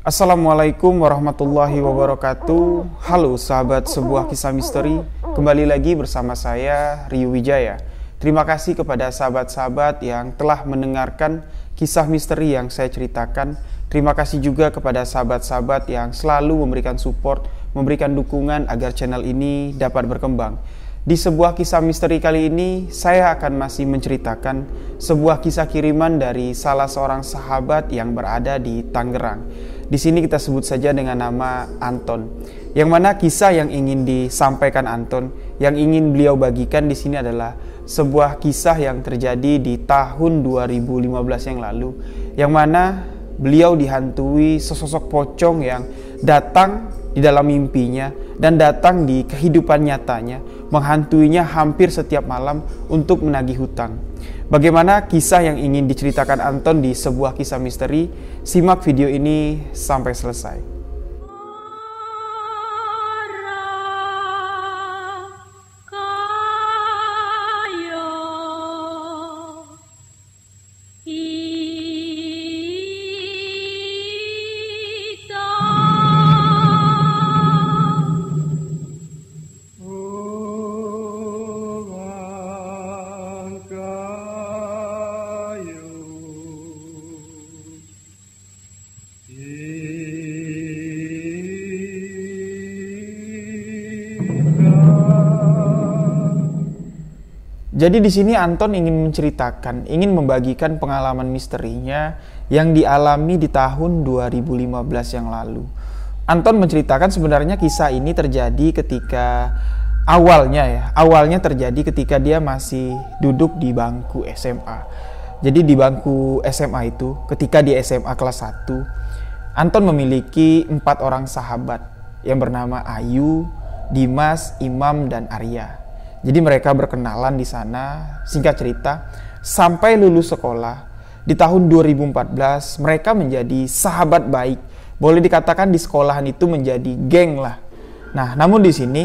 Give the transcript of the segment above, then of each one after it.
Assalamualaikum warahmatullahi wabarakatuh. Halo sahabat sebuah kisah misteri, kembali lagi bersama saya Rio Wijaya. Terima kasih kepada sahabat-sahabat yang telah mendengarkan kisah misteri yang saya ceritakan. Terima kasih juga kepada sahabat-sahabat yang selalu memberikan support, memberikan dukungan agar channel ini dapat berkembang. Di sebuah kisah misteri kali ini, saya akan masih menceritakan sebuah kisah kiriman dari salah seorang sahabat yang berada di Tangerang. Di sini kita sebut saja dengan nama Anton. Yang mana kisah yang ingin disampaikan Anton, yang ingin beliau bagikan di sini adalah sebuah kisah yang terjadi di tahun 2015 yang lalu, yang mana beliau dihantui sesosok pocong yang datang di dalam mimpinya dan datang di kehidupan nyatanya, menghantuinya hampir setiap malam untuk menagih hutang. Bagaimana kisah yang ingin diceritakan Anton di sebuah kisah misteri? Simak video ini sampai selesai. Jadi di sini Anton ingin menceritakan, ingin membagikan pengalaman misterinya yang dialami di tahun 2015 yang lalu. Anton menceritakan sebenarnya kisah ini terjadi ketika awalnya terjadi ketika dia masih duduk di bangku SMA. Jadi di bangku SMA itu, ketika di SMA kelas 1, Anton memiliki 4 orang sahabat yang bernama Ayu, Dimas, Imam, dan Arya. Jadi mereka berkenalan di sana, singkat cerita, sampai lulus sekolah. Di tahun 2014, mereka menjadi sahabat baik. Boleh dikatakan di sekolahan itu menjadi geng lah. Nah, namun di sini,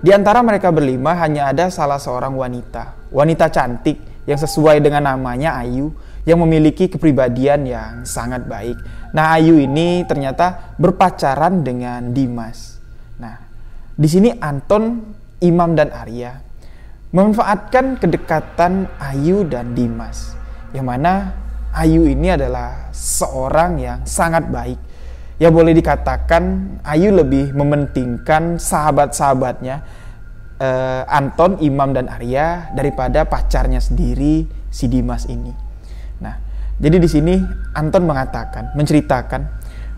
di antara mereka berlima hanya ada salah seorang wanita. Wanita cantik yang sesuai dengan namanya Ayu, yang memiliki kepribadian yang sangat baik. Nah, Ayu ini ternyata berpacaran dengan Dimas. Nah, di sini Anton, Imam, dan Arya memanfaatkan kedekatan Ayu dan Dimas, yang mana Ayu ini adalah seorang yang sangat baik. Ya boleh dikatakan Ayu lebih mementingkan sahabat-sahabatnya Anton, Imam, dan Arya daripada pacarnya sendiri si Dimas ini. Nah, jadi di sini Anton menceritakan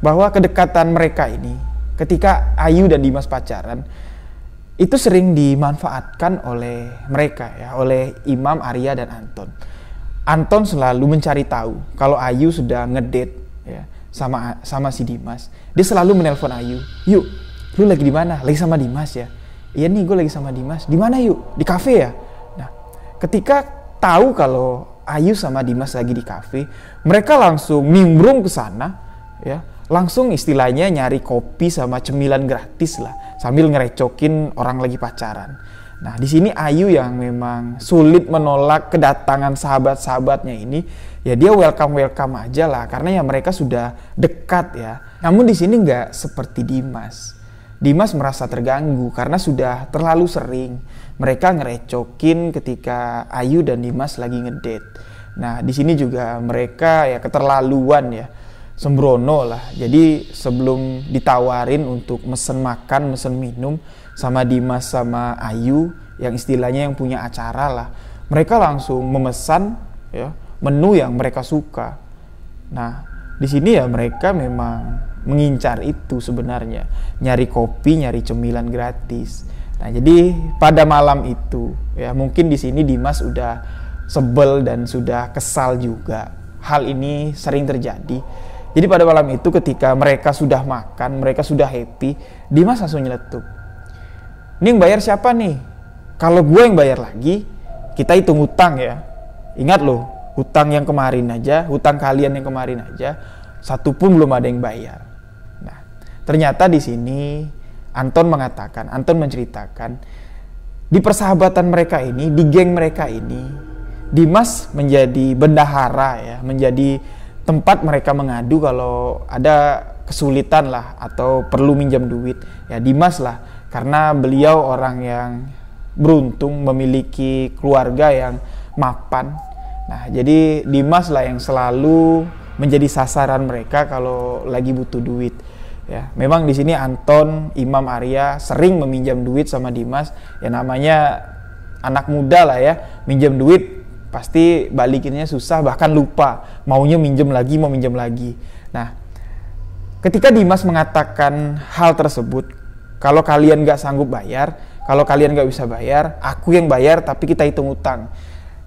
bahwa kedekatan mereka ini ketika Ayu dan Dimas pacaran itu sering dimanfaatkan oleh mereka ya, oleh Imam, Arya, dan Anton. Anton selalu mencari tahu kalau Ayu sudah ngedate ya sama si Dimas. Dia selalu menelpon Ayu, "Yuk, lu lagi di mana? Lagi sama Dimas ya?" "Iya nih, gue lagi sama Dimas." "Di mana yuk? Di kafe ya?" Nah, ketika tahu kalau Ayu sama Dimas lagi di kafe, mereka langsung nimbrung ke sana ya. Langsung istilahnya nyari kopi sama cemilan gratis lah, sambil ngerecokin orang lagi pacaran. Nah, di sini Ayu yang memang sulit menolak kedatangan sahabat-sahabatnya ini, ya dia welcome aja lah, karena ya mereka sudah dekat ya. Namun di sini nggak seperti Dimas. Dimas merasa terganggu karena sudah terlalu sering mereka ngerecokin ketika Ayu dan Dimas lagi ngedate. Nah, di sini juga mereka ya keterlaluan ya. Sembrono lah. Jadi sebelum ditawarin untuk mesen makan, mesen minum sama Dimas sama Ayu yang istilahnya yang punya acara lah, mereka langsung memesan ya menu yang mereka suka. Nah, di sini ya mereka memang mengincar itu sebenarnya, nyari kopi, nyari cemilan gratis. Nah, jadi pada malam itu ya mungkin di sini Dimas udah sebel dan sudah kesal juga. Hal ini sering terjadi. Jadi pada malam itu ketika mereka sudah makan, mereka sudah happy, Dimas langsung nyeletuk, "Ini yang bayar siapa nih? Kalau gue yang bayar lagi, kita hitung hutang ya. Ingat loh, hutang yang kemarin aja, hutang kalian yang kemarin aja, satu pun belum ada yang bayar." Nah, ternyata di sini Anton menceritakan, di persahabatan mereka ini, di geng mereka ini, Dimas menjadi bendahara ya, menjadi tempat mereka mengadu kalau ada kesulitan lah atau perlu minjam duit, ya Dimas lah, karena beliau orang yang beruntung memiliki keluarga yang mapan. Nah, jadi Dimas lah yang selalu menjadi sasaran mereka kalau lagi butuh duit. Ya, memang di sini Anton, Imam, Arya sering meminjam duit sama Dimas. Ya namanya anak muda lah ya, minjam duit pasti balikinnya susah, bahkan lupa maunya minjem lagi, mau minjem lagi. Nah, ketika Dimas mengatakan hal tersebut, kalau kalian gak sanggup bayar, kalau kalian gak bisa bayar, aku yang bayar tapi kita hitung utang.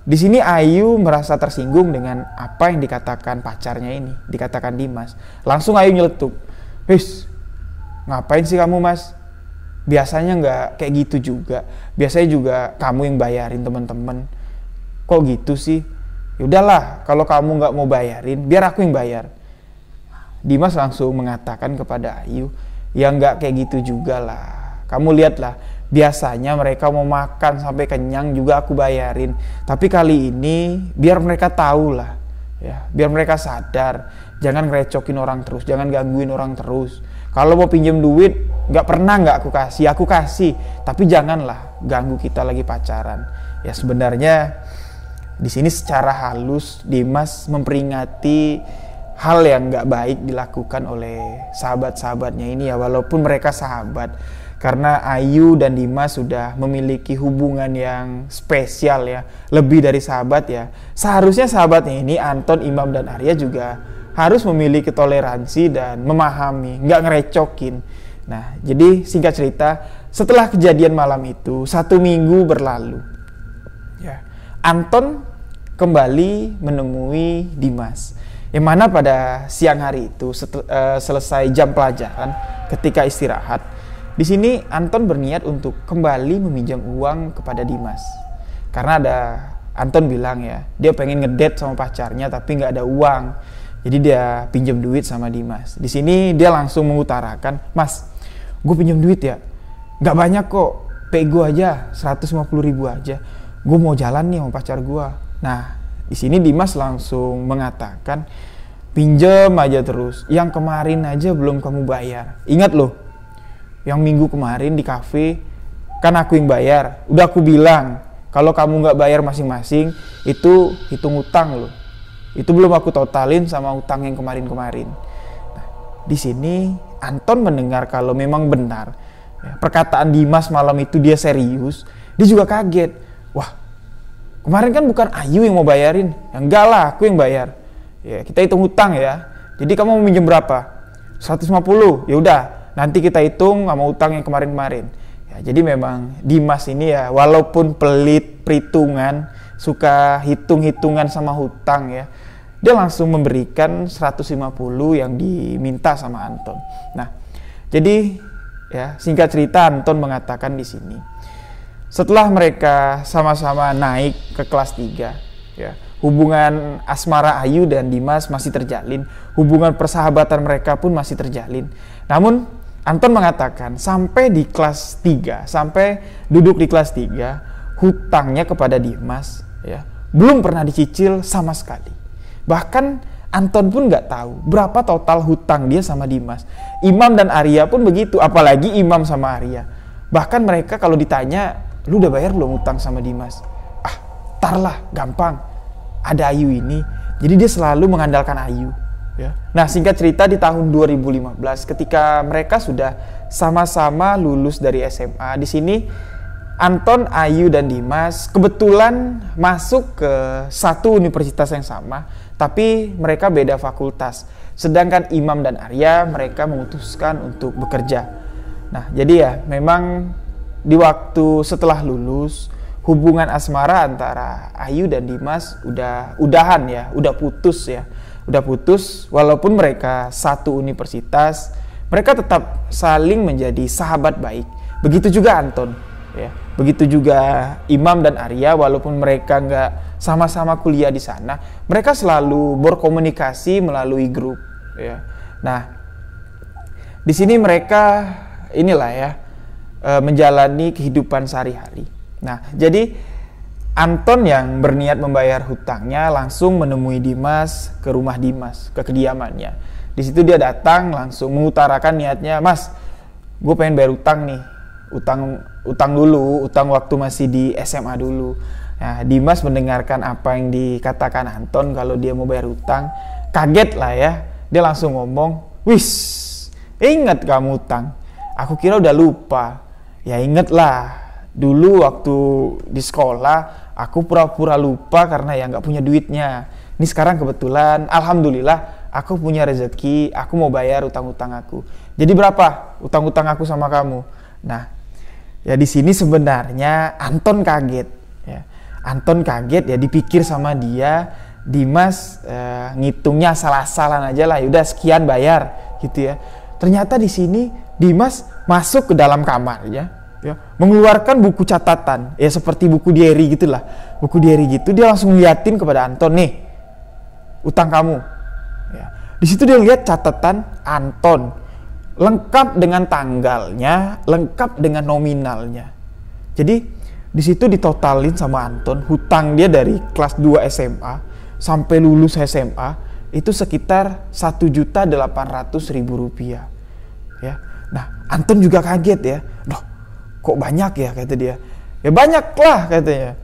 Di sini Ayu merasa tersinggung dengan apa yang dikatakan pacarnya ini, dikatakan Dimas. Langsung Ayu nyeletuk, "Wis, ngapain sih kamu Mas? Biasanya nggak kayak gitu juga. Biasanya juga kamu yang bayarin teman-teman. Kok gitu sih? Yaudahlah, kalau kamu nggak mau bayarin, biar aku yang bayar." Dimas langsung mengatakan kepada Ayu, "Ya nggak kayak gitu juga lah. Kamu lihatlah, biasanya mereka mau makan sampai kenyang juga aku bayarin. Tapi kali ini biar mereka tahu lah, ya, biar mereka sadar. Jangan ngerecokin orang terus, jangan gangguin orang terus. Kalau mau pinjam duit, nggak pernah nggak aku kasih. Tapi janganlah ganggu kita lagi pacaran." Ya sebenarnya di sini secara halus Dimas memperingati hal yang nggak baik dilakukan oleh sahabat-sahabatnya ini ya, walaupun mereka sahabat. Karena Ayu dan Dimas sudah memiliki hubungan yang spesial ya, lebih dari sahabat ya. Seharusnya sahabatnya ini, Anton, Imam, dan Arya juga harus memiliki toleransi dan memahami, nggak ngerecokin. Nah, jadi singkat cerita, setelah kejadian malam itu, 1 minggu berlalu. Ya, Anton kembali menemui Dimas. Yang mana pada siang hari itu, selesai jam pelajaran, ketika istirahat, di sini Anton berniat untuk kembali meminjam uang kepada Dimas. Karena ada Anton bilang ya, dia pengen ngedate sama pacarnya tapi nggak ada uang. Jadi dia pinjam duit sama Dimas. Di sini dia langsung mengutarakan, "Mas, gue pinjam duit ya, nggak banyak kok, pego aja 150.000 aja. Gue mau jalan nih sama pacar gue." Nah, di sini Dimas langsung mengatakan, "Pinjam aja terus. Yang kemarin aja belum kamu bayar. Ingat loh, yang minggu kemarin di kafe kan aku yang bayar. Udah aku bilang kalau kamu nggak bayar masing-masing itu hitung utang loh. Itu belum aku totalin sama utang yang kemarin-kemarin." Nah, di sini Anton mendengar kalau memang benar ya, perkataan Dimas malam itu dia serius. Dia juga kaget. Wah, kemarin kan bukan Ayu yang mau bayarin. Ya enggak lah, aku yang bayar. Ya kita hitung utang ya. Jadi kamu mau minjem berapa? 150. Ya udah, nanti kita hitung sama utang yang kemarin-kemarin. Ya, jadi memang Dimas ini ya, walaupun pelit, perhitungan, suka hitung-hitungan sama hutang ya, dia langsung memberikan 150 yang diminta sama Anton. Nah, jadi ya singkat cerita Anton mengatakan di sini, setelah mereka sama-sama naik ke kelas 3, ya, hubungan asmara Ayu dan Dimas masih terjalin, hubungan persahabatan mereka pun masih terjalin. Namun Anton mengatakan sampai di kelas 3, sampai duduk di kelas 3, hutangnya kepada Dimas ya belum pernah dicicil sama sekali. Bahkan Anton pun nggak tahu berapa total hutang dia sama Dimas. Imam dan Arya pun begitu, apalagi Imam sama Arya. Bahkan mereka kalau ditanya, "Lu udah bayar belum hutang sama Dimas?" "Ah, tar lah, gampang. Ada Ayu ini." Jadi dia selalu mengandalkan Ayu. Ya. Nah, singkat cerita di tahun 2015 ketika mereka sudah sama-sama lulus dari SMA, di sini Anton, Ayu, dan Dimas kebetulan masuk ke satu universitas yang sama, tapi mereka beda fakultas. Sedangkan Imam dan Arya mereka memutuskan untuk bekerja. Nah, jadi ya memang di waktu setelah lulus, hubungan asmara antara Ayu dan Dimas udahan ya, udah putus ya. Udah putus, walaupun mereka satu universitas, mereka tetap saling menjadi sahabat baik. Begitu juga Anton, ya. Begitu juga Imam dan Arya, walaupun mereka nggak sama-sama kuliah di sana, mereka selalu berkomunikasi melalui grup, ya. Nah, di sini mereka inilah ya, menjalani kehidupan sehari-hari. Nah, jadi Anton yang berniat membayar hutangnya langsung menemui Dimas ke rumah Dimas, ke kediamannya. Di Di situ dia datang langsung mengutarakan niatnya, Mas, gue pengen bayar utang nih, utang dulu, utang waktu masih di SMA dulu. Nah, Dimas mendengarkan apa yang dikatakan Anton kalau dia mau bayar utang, kaget lah ya. Dia langsung ngomong, wis, ingat kamu utang, aku kira udah lupa. Ya inget lah, dulu waktu di sekolah aku pura-pura lupa karena ya nggak punya duitnya. Ini sekarang kebetulan, alhamdulillah aku punya rezeki, aku mau bayar utang-utang aku. Jadi berapa utang-utang aku sama kamu? Nah, ya di sini sebenarnya Anton kaget. Ya. Anton kaget ya, dipikir sama dia, Dimas ngitungnya asal-asalan aja lah, yaudah sekian bayar gitu ya. Ternyata di sini Dimas masuk ke dalam kamarnya, ya, mengeluarkan buku catatan, ya seperti buku diary gitulah, buku diary gitu. Dia langsung liatin kepada Anton, nih utang kamu. Ya. Di situ dia lihat catatan Anton, lengkap dengan tanggalnya, lengkap dengan nominalnya. Jadi di situ ditotalin sama Anton, hutang dia dari kelas 2 SMA sampai lulus SMA itu sekitar 1.800.000 rupiah. Ya. Nah, Anton juga kaget ya. Loh, kok banyak ya, kata dia. Ya banyak lah, katanya.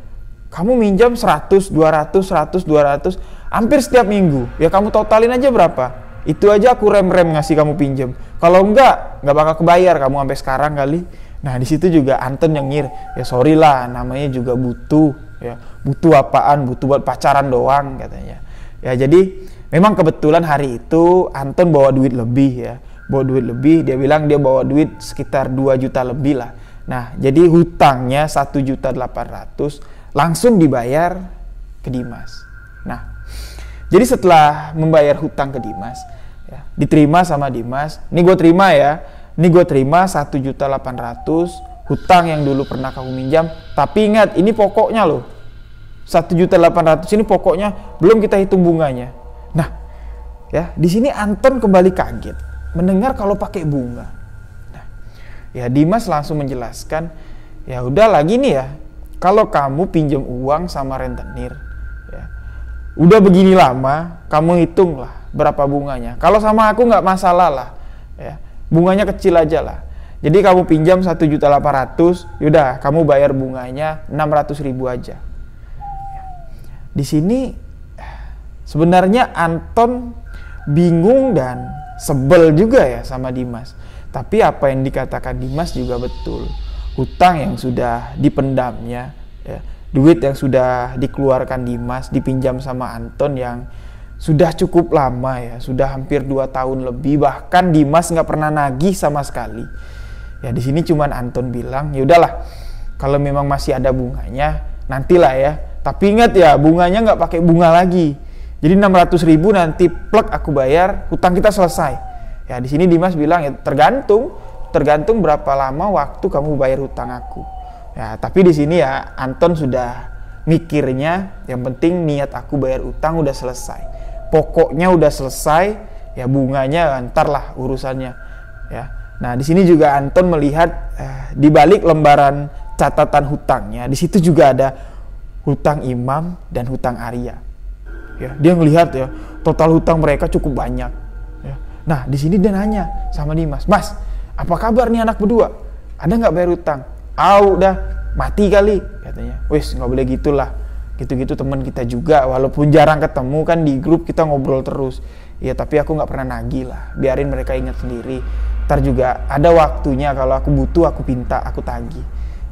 Kamu minjam 100, 200, 100, 200 hampir setiap minggu. Ya kamu totalin aja berapa. Itu aja aku rem-rem ngasih kamu pinjam. Kalau enggak bakal kebayar kamu sampai sekarang kali. Nah, di situ juga Anton nyengir. Ya sorry lah, namanya juga butuh. Ya, butuh apaan? Butuh buat pacaran doang, katanya. Ya jadi memang kebetulan hari itu Anton bawa duit lebih ya. Bawa duit lebih, dia bilang dia bawa duit sekitar 2 juta lebih lah. Nah, jadi hutangnya 1.800.000 langsung dibayar ke Dimas. Nah, jadi setelah membayar hutang ke Dimas, ya, diterima sama Dimas. Ini gue terima ya, ini gue terima 1.800.000 hutang yang dulu pernah kamu minjam. Tapi ingat, ini pokoknya loh, 1.800.000 ini pokoknya, belum kita hitung bunganya. Nah, ya di sini Anton kembali kaget mendengar kalau pakai bunga. Nah, ya Dimas langsung menjelaskan, ya udah lagi nih ya, kalau kamu pinjam uang sama rentenir, ya, udah begini lama, kamu hitung lah berapa bunganya. Kalau sama aku nggak masalah lah, ya, bunganya kecil aja lah. Jadi kamu pinjam 1.800.000, yaudah kamu bayar bunganya 600.000 aja. Ya. Di sini sebenarnya Anton bingung dan sebel juga ya sama Dimas. Tapi apa yang dikatakan Dimas juga betul. Hutang yang sudah dipendamnya, ya, duit yang sudah dikeluarkan Dimas, dipinjam sama Anton yang sudah cukup lama ya, sudah hampir 2 tahun lebih, bahkan Dimas nggak pernah nagih sama sekali. Ya di sini cuman Anton bilang, ya udahlah, kalau memang masih ada bunganya, nantilah ya. Tapi ingat ya, bunganya nggak pakai bunga lagi. Jadi 600.000 nanti plek aku bayar, hutang kita selesai. Ya di sini Dimas bilang ya tergantung berapa lama waktu kamu bayar hutang aku. Ya tapi di sini ya Anton sudah mikirnya, yang penting niat aku bayar utang udah selesai. Pokoknya udah selesai, ya bunganya ntar lah urusannya. Ya. Nah di sini juga Anton melihat di balik lembaran catatan hutangnya, di situ juga ada hutang Imam dan hutang Arya. Ya, dia melihat ya total hutang mereka cukup banyak. Ya. Nah di sini dia nanya sama Dimas, Mas, apa kabar nih anak berdua? Ada nggak bayar hutang? Udah mati kali, katanya. Wis nggak boleh gitulah, gitu-gitu teman kita juga, walaupun jarang ketemu kan di grup kita ngobrol terus. Ya tapi aku nggak pernah nagih lah, biarin mereka ingat sendiri. Ntar juga ada waktunya kalau aku butuh aku pinta, aku tagih.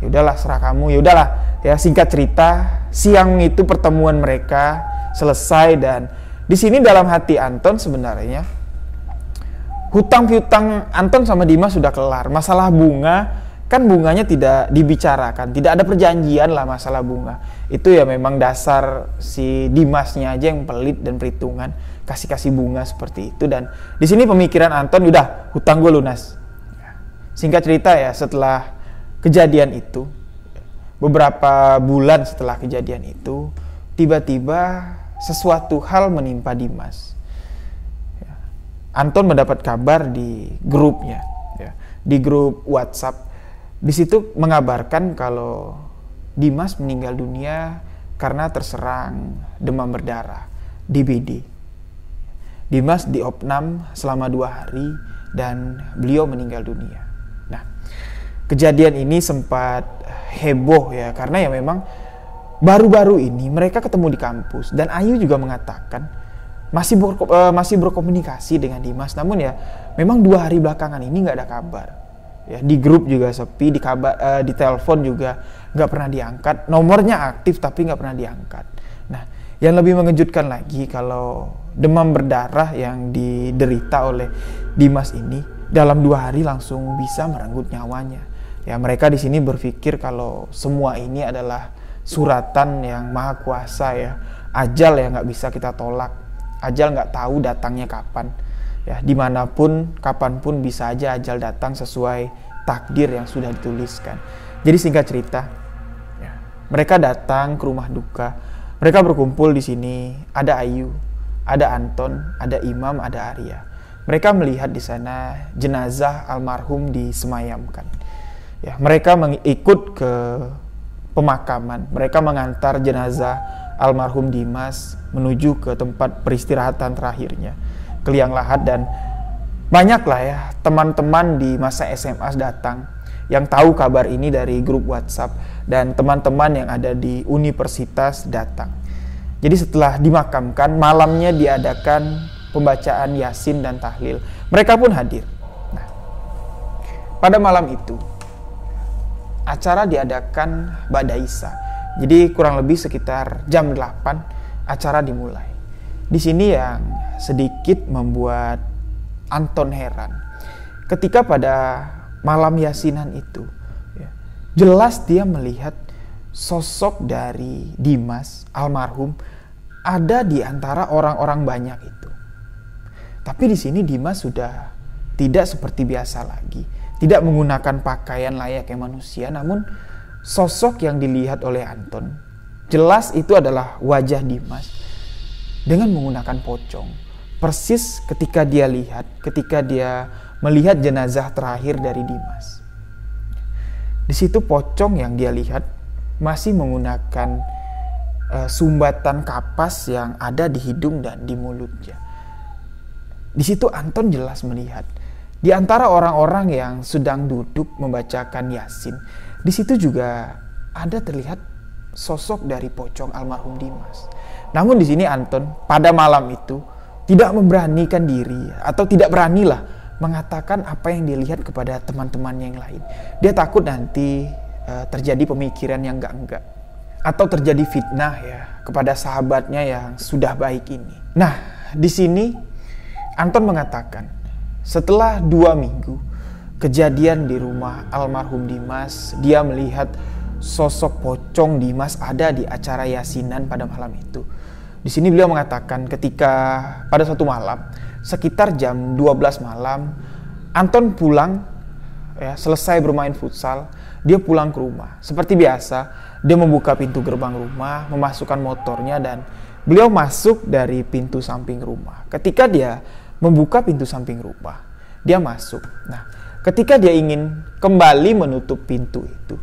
Ya udahlah serah kamu. Ya udahlah ya, singkat cerita siang itu pertemuan mereka selesai, dan di sini dalam hati Anton sebenarnya hutang piutang Anton sama Dimas sudah kelar. Masalah bunga kan bunganya tidak dibicarakan, tidak ada perjanjian lah masalah bunga. Itu ya memang dasar si Dimasnya aja yang pelit dan perhitungan, kasih bunga seperti itu. Dan di sini pemikiran Anton, udah hutang gue lunas. Singkat cerita ya, setelah kejadian itu, beberapa bulan setelah kejadian itu, tiba-tiba sesuatu hal menimpa Dimas. Ya. Anton mendapat kabar di grupnya, ya, di grup WhatsApp. Di situ mengabarkan kalau Dimas meninggal dunia karena terserang demam berdarah, DBD. Dimas diopnam selama 2 hari dan beliau meninggal dunia. Nah, kejadian ini sempat heboh ya, karena ya memang baru-baru ini mereka ketemu di kampus dan Ayu juga mengatakan masih berkomunikasi dengan Dimas, namun ya memang 2 hari belakangan ini nggak ada kabar. Ya, di grup juga sepi, di telepon juga nggak pernah diangkat, nomornya aktif tapi nggak pernah diangkat. Nah, yang lebih mengejutkan lagi, kalau demam berdarah yang diderita oleh Dimas ini dalam 2 hari langsung bisa merenggut nyawanya. Ya, mereka di sini berpikir kalau semua ini adalah suratan yang maha kuasa ya, ajal yang nggak bisa kita tolak, ajal nggak tahu datangnya kapan. Ya, dimanapun, kapanpun bisa aja ajal datang sesuai takdir yang sudah dituliskan. Jadi singkat cerita, ya, mereka datang ke rumah duka. Mereka berkumpul di sini. Ada Ayu, ada Anton, ada Imam, ada Arya. Mereka melihat di sana jenazah almarhum disemayamkan. Ya, mereka ikut ke pemakaman. Mereka mengantar jenazah almarhum Dimas menuju ke tempat peristirahatan terakhirnya, ke liang lahat. Dan banyaklah ya teman-teman di masa SMA datang yang tahu kabar ini dari grup WhatsApp, dan teman-teman yang ada di universitas datang. Jadi setelah dimakamkan, malamnya diadakan pembacaan Yasin dan tahlil. Mereka pun hadir. Nah, pada malam itu acara diadakan ba'da Isya. Jadi kurang lebih sekitar jam 8 acara dimulai. Di sini yang sedikit membuat Anton heran, ketika pada malam Yasinan itu ya, jelas dia melihat sosok dari Dimas almarhum ada di antara orang-orang banyak itu. Tapi di sini Dimas sudah tidak seperti biasa lagi, tidak menggunakan pakaian layaknya manusia, namun sosok yang dilihat oleh Anton jelas itu adalah wajah Dimas dengan menggunakan pocong. Persis ketika dia melihat jenazah terakhir dari Dimas. Di situ pocong yang dia lihat masih menggunakan sumbatan kapas yang ada di hidung dan di mulutnya. Di situ Anton jelas melihat di antara orang-orang yang sedang duduk membacakan Yasin, di situ juga ada terlihat sosok dari pocong almarhum Dimas. Namun di sini Anton pada malam itu tidak memberanikan diri, atau tidak beranilah mengatakan apa yang dia lihat kepada teman-temannya yang lain. Dia takut nanti terjadi pemikiran yang enggak, atau terjadi fitnah ya kepada sahabatnya yang sudah baik ini. Nah, di sini Anton mengatakan setelah 2 minggu kejadian di rumah almarhum Dimas, dia melihat sosok pocong Dimas ada di acara Yasinan pada malam itu. Di sini beliau mengatakan ketika pada suatu malam sekitar jam 12 malam Anton pulang ya, selesai bermain futsal, dia pulang ke rumah. Seperti biasa, dia membuka pintu gerbang rumah, memasukkan motornya, dan beliau masuk dari pintu samping rumah. Ketika dia membuka pintu samping rumah, dia masuk. Nah, ketika dia ingin kembali menutup pintu itu,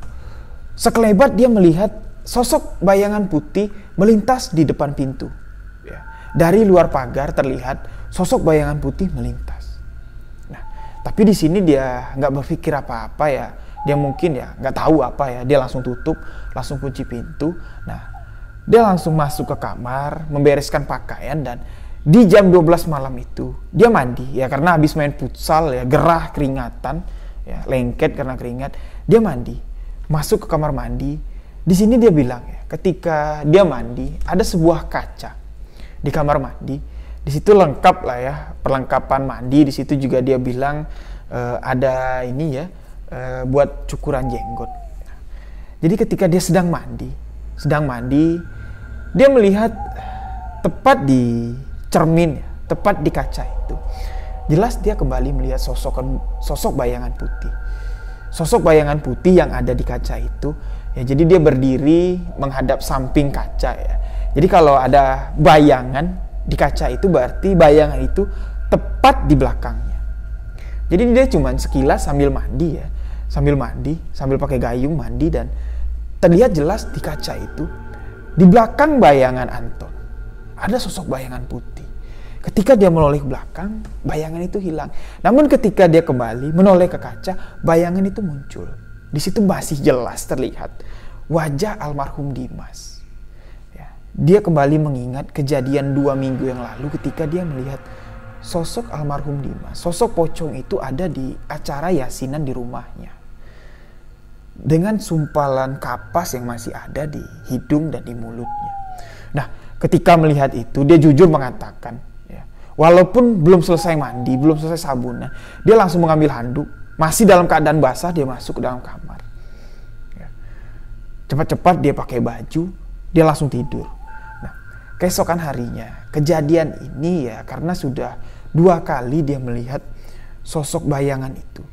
sekelebat dia melihat sosok bayangan putih melintas di depan pintu. Ya, dari luar pagar terlihat sosok bayangan putih melintas. Nah, tapi di sini dia nggak berpikir apa-apa ya. Dia mungkin ya nggak tahu apa ya. Dia langsung tutup, langsung kunci pintu. Nah, dia langsung masuk ke kamar, membereskan pakaian, dan di jam 12 malam itu dia mandi ya, karena habis main futsal ya, gerah keringatan ya, lengket karena keringat. Dia mandi, masuk ke kamar mandi. Di sini dia bilang ya, ketika dia mandi ada sebuah kaca di kamar mandi. Di situ lengkap lah ya, perlengkapan mandi. Di situ juga dia bilang ada ini ya, buat cukuran jenggot. Jadi ketika dia sedang mandi, dia melihat tepat di cermin ya, tepat di kaca itu. Jelas dia kembali melihat sosok bayangan putih. Sosok bayangan putih yang ada di kaca itu ya, jadi dia berdiri menghadap samping kaca ya. Jadi kalau ada bayangan di kaca itu berarti bayangan itu tepat di belakangnya. Jadi dia cuma sekilas sambil mandi ya, sambil pakai gayung mandi, dan terlihat jelas di kaca itu di belakang bayangan Anton ada sosok bayangan putih Ketika dia menoleh ke belakang, bayangan itu hilang. Namun ketika dia kembali menoleh ke kaca, bayangan itu muncul. Di situ masih jelas terlihat wajah almarhum Dimas. Ya, dia kembali mengingat kejadian 2 minggu yang lalu ketika dia melihat sosok almarhum Dimas. Sosok pocong itu ada di acara yasinan di rumahnya. Dengan sumpalan kapas yang masih ada di hidung dan di mulutnya. Nah, ketika melihat itu, dia jujur mengatakan, ya, walaupun belum selesai mandi, belum selesai sabunnya, dia langsung mengambil handuk, masih dalam keadaan basah, dia masuk ke dalam kamar. Ya. Cepat-cepat dia pakai baju, dia langsung tidur. Nah, keesokan harinya, kejadian ini ya karena sudah 2 kali dia melihat sosok bayangan itu.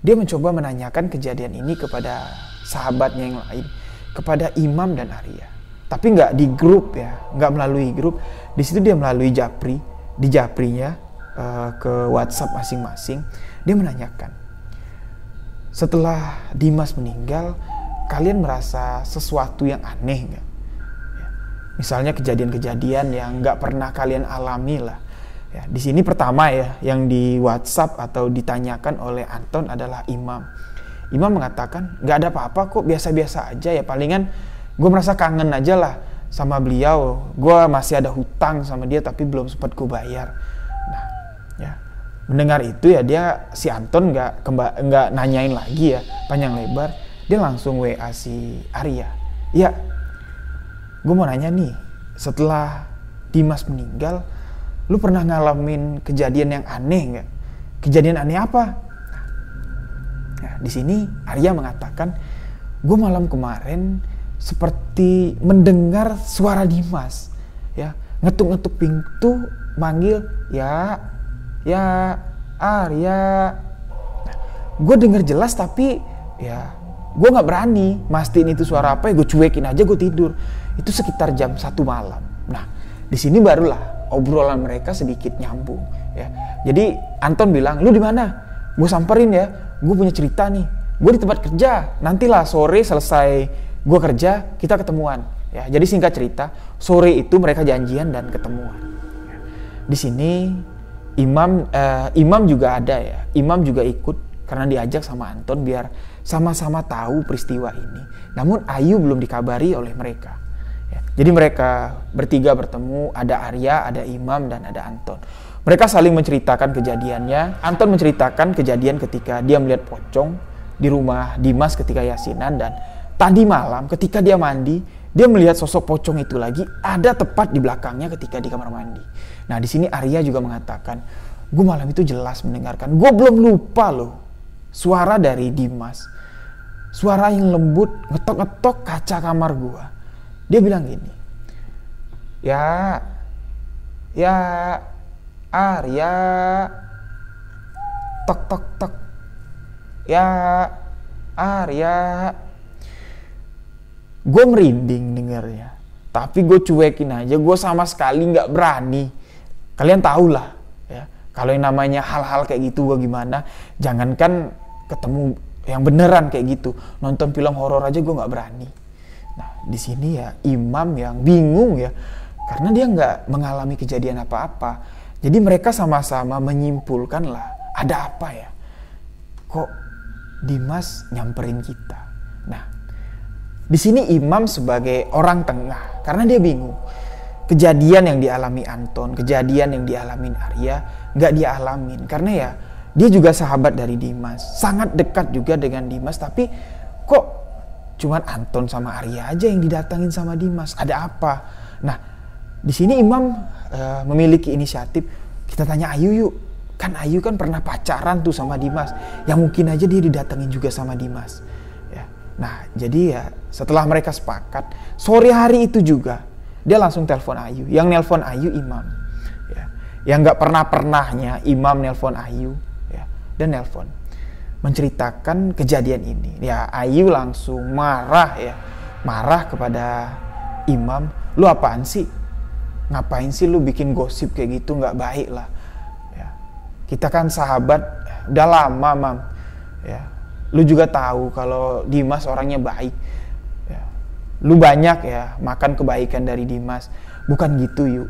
Dia mencoba menanyakan kejadian ini kepada sahabatnya yang lain, kepada Imam dan Arya. Tapi nggak di grup ya, nggak melalui grup. Di situ dia melalui Japri, di Japrinya ke WhatsApp masing-masing. Dia menanyakan, setelah Dimas meninggal, kalian merasa sesuatu yang aneh nggak? Ya, misalnya kejadian-kejadian yang nggak pernah kalian alami lah. Ya, di sini pertama ya, yang di WhatsApp atau ditanyakan oleh Anton adalah Imam. Imam mengatakan, nggak ada apa-apa kok, biasa-biasa aja ya, palingan gue merasa kangen aja lah sama beliau. Gue masih ada hutang sama dia tapi belum sempat gue bayar. Nah, ya mendengar itu ya si Anton nggak nanyain lagi ya panjang lebar. Dia langsung WA si Arya. Ya, gue mau nanya nih, setelah Dimas meninggal, lu pernah ngalamin kejadian yang aneh nggak? Kejadian aneh apa? Nah, di sini Arya mengatakan, gue malam kemarin seperti mendengar suara Dimas, ya, ngetuk-ngetuk pintu, manggil, ya, Arya. Nah, gue dengar jelas tapi ya, gue nggak berani mastiin itu suara apa ya, gue cuekin aja, gue tidur. Itu sekitar jam 1 malam. Nah, di sini barulah obrolan mereka sedikit nyambung, ya. Jadi Anton bilang, lu di mana? Gue samperin ya, gue punya cerita nih. Gue di tempat kerja. Nantilah sore selesai gue kerja, kita ketemuan. Ya, jadi singkat cerita, sore itu mereka janjian dan ketemuan. Ya. Di sini Imam juga ada ya. Imam juga ikut karena diajak sama Anton biar sama-sama tahu peristiwa ini. Namun Ayu belum dikabari oleh mereka. Jadi mereka bertiga bertemu, ada Arya, ada Imam, dan ada Anton. Mereka saling menceritakan kejadiannya. Anton menceritakan kejadian ketika dia melihat pocong di rumah Dimas ketika yasinan, dan tadi malam ketika dia mandi, dia melihat sosok pocong itu lagi ada tepat di belakangnya ketika di kamar mandi. Nah, di sini Arya juga mengatakan, gue malam itu jelas mendengarkan, gue belum lupa loh, suara dari Dimas. Suara yang lembut ngetok-ngetok kaca kamar gue. Dia bilang gini, ya Arya, tok tok tok, ya Arya. Gue merinding dengarnya, tapi gue cuekin aja, gue sama sekali nggak berani. Kalian tahu lah, ya, kalau yang namanya hal-hal kayak gitu gue gimana. Jangankan ketemu yang beneran kayak gitu, nonton film horor aja gue nggak berani. Nah, di sini ya Imam yang bingung ya, karena dia nggak mengalami kejadian apa-apa. Jadi mereka sama-sama menyimpulkan lah, ada apa ya? Kok Dimas nyamperin kita? Nah, di sini Imam sebagai orang tengah, karena dia bingung. Kejadian yang dialami Anton, kejadian yang dialami Arya, nggak dia alamin. Karena ya dia juga sahabat dari Dimas, sangat dekat juga dengan Dimas. Tapi kok cuman Anton sama Arya aja yang didatangin sama Dimas, ada apa? Nah, di sini Imam memiliki inisiatif, kita tanya Ayu yuk, kan Ayu kan pernah pacaran tuh sama Dimas, yang mungkin aja dia didatengin juga sama Dimas. Ya. Nah, jadi ya setelah mereka sepakat, sore hari itu juga dia langsung telepon Ayu, yang nelpon Ayu Imam, ya. Yang nggak pernahnya Imam nelpon Ayu, ya, dan nelpon menceritakan kejadian ini. Ya, Ayu langsung marah ya. Marah kepada Imam. Lu apaan sih? Ngapain sih lu bikin gosip kayak gitu? Nggak baik lah. Ya. Kita kan sahabat udah lama, Mam. Ya. Lu juga tahu kalau Dimas orangnya baik. Ya. Lu banyak ya makan kebaikan dari Dimas. Bukan gitu, yuk.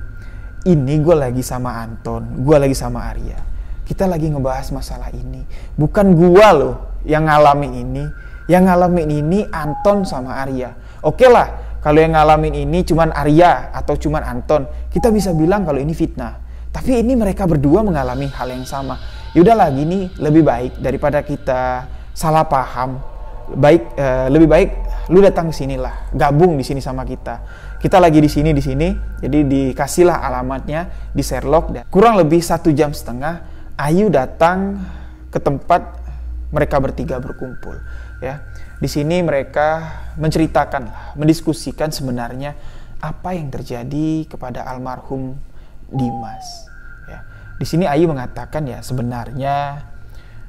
ini gue lagi sama Anton, gue lagi sama Arya. Kita lagi ngebahas masalah ini. Bukan gue loh yang ngalamin ini. Yang ngalamin ini Anton sama Arya. Oke lah, kalau yang ngalamin ini cuman Arya atau cuman Anton, kita bisa bilang kalau ini fitnah. Tapi ini mereka berdua mengalami hal yang sama. Yaudahlah, gini lebih baik daripada kita salah paham. Lebih baik lu datang ke sini lah, gabung di sini sama kita. Kita lagi di sini. Jadi dikasihlah alamatnya di Sherlock. Dan kurang lebih 1,5 jam Ayu datang ke tempat mereka bertiga berkumpul. Ya, di sini mereka menceritakan, mendiskusikan sebenarnya apa yang terjadi kepada almarhum Dimas. Ya, di sini Ayu mengatakan ya sebenarnya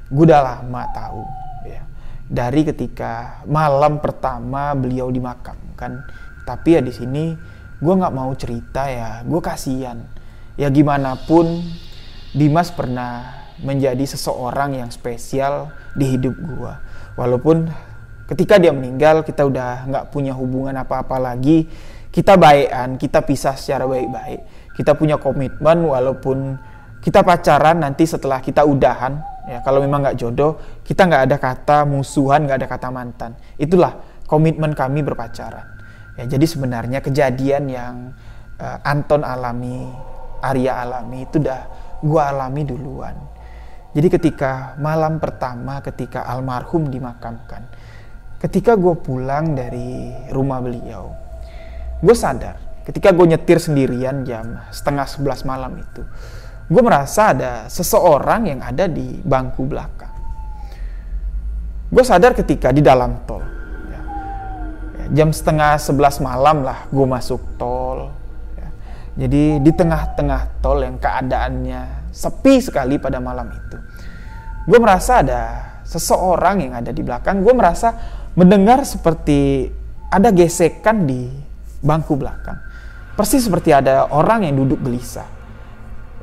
gue udah lama tahu. Ya, dari ketika malam pertama beliau dimakamkan. Tapi ya di sini gue nggak mau cerita ya, gue kasihan. Ya gimana pun Dimas pernah menjadi seseorang yang spesial di hidup gue. Walaupun ketika dia meninggal kita udah nggak punya hubungan apa-apa lagi. Kita baikan, kita pisah secara baik-baik. Kita punya komitmen walaupun kita pacaran nanti setelah kita udahan. Ya kalau memang nggak jodoh, kita nggak ada kata musuhan, nggak ada kata mantan. Itulah komitmen kami berpacaran. Ya, jadi sebenarnya kejadian yang Anton alami, Arya alami itu udah gue alami duluan. Jadi ketika malam pertama ketika almarhum dimakamkan, ketika gue pulang dari rumah beliau, gue sadar ketika gue nyetir sendirian jam 10:30 malam itu, gue merasa ada seseorang yang ada di bangku belakang. Gue sadar ketika di dalam tol. Jam 10:30 malam lah gue masuk tol. Ya. Jadi di tengah-tengah tol yang keadaannya sepi sekali pada malam itu, gue merasa ada seseorang yang ada di belakang. Gue merasa mendengar seperti ada gesekan di bangku belakang. Persis seperti ada orang yang duduk gelisah.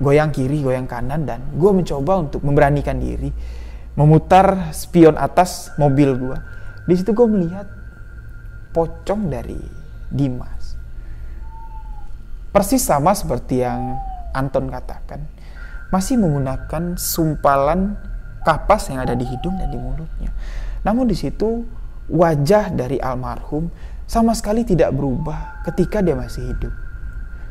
Goyang kiri, goyang kanan, dan gue mencoba untuk memberanikan diri memutar spion atas mobil gue. Di situ gue melihat pocong dari Dimas. Persis sama seperti yang Anton katakan. Masih menggunakan sumpalan kapas yang ada di hidung dan di mulutnya. Namun di situ wajah dari almarhum sama sekali tidak berubah ketika dia masih hidup.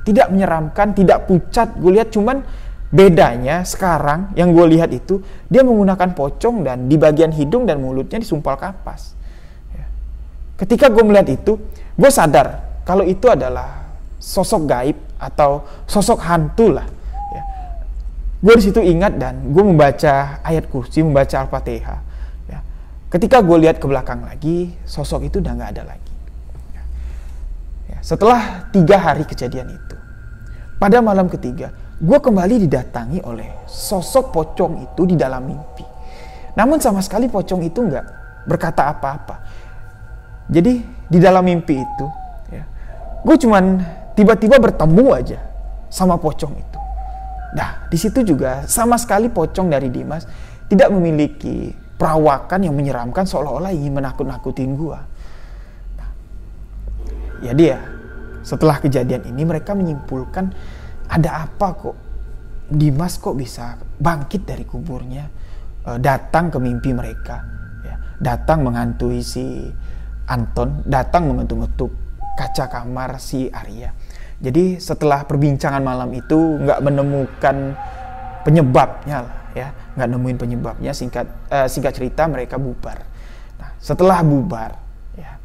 Tidak menyeramkan, tidak pucat. Gue lihat cuman bedanya sekarang yang gue lihat itu dia menggunakan pocong dan di bagian hidung dan mulutnya disumpal kapas. Ketika gue melihat itu, gue sadar kalau itu adalah sosok gaib atau sosok hantu lah. Ya. Gue di situ ingat dan gue membaca ayat kursi, membaca Al-Fatihah. Ya. Ketika gue lihat ke belakang lagi, sosok itu udah nggak ada lagi. Ya. Setelah 3 hari kejadian itu, pada malam ketiga, gue kembali didatangi oleh sosok pocong itu di dalam mimpi. Namun sama sekali pocong itu nggak berkata apa-apa. Jadi di dalam mimpi itu, ya, gue cuman tiba-tiba bertemu aja sama pocong itu. Nah, di situ juga sama sekali pocong dari Dimas tidak memiliki perawakan yang menyeramkan seolah-olah ingin menakut-nakutin gue. Nah, ya dia, setelah kejadian ini mereka menyimpulkan ada apa kok Dimas kok bisa bangkit dari kuburnya, datang ke mimpi mereka, ya, datang menghantui si Anton, datang mengetuk-ngetuk kaca kamar si Arya. Jadi setelah perbincangan malam itu nggak menemukan penyebabnya lah, ya, nggak nemuin penyebabnya. Singkat cerita mereka bubar. Nah, setelah bubar, ya,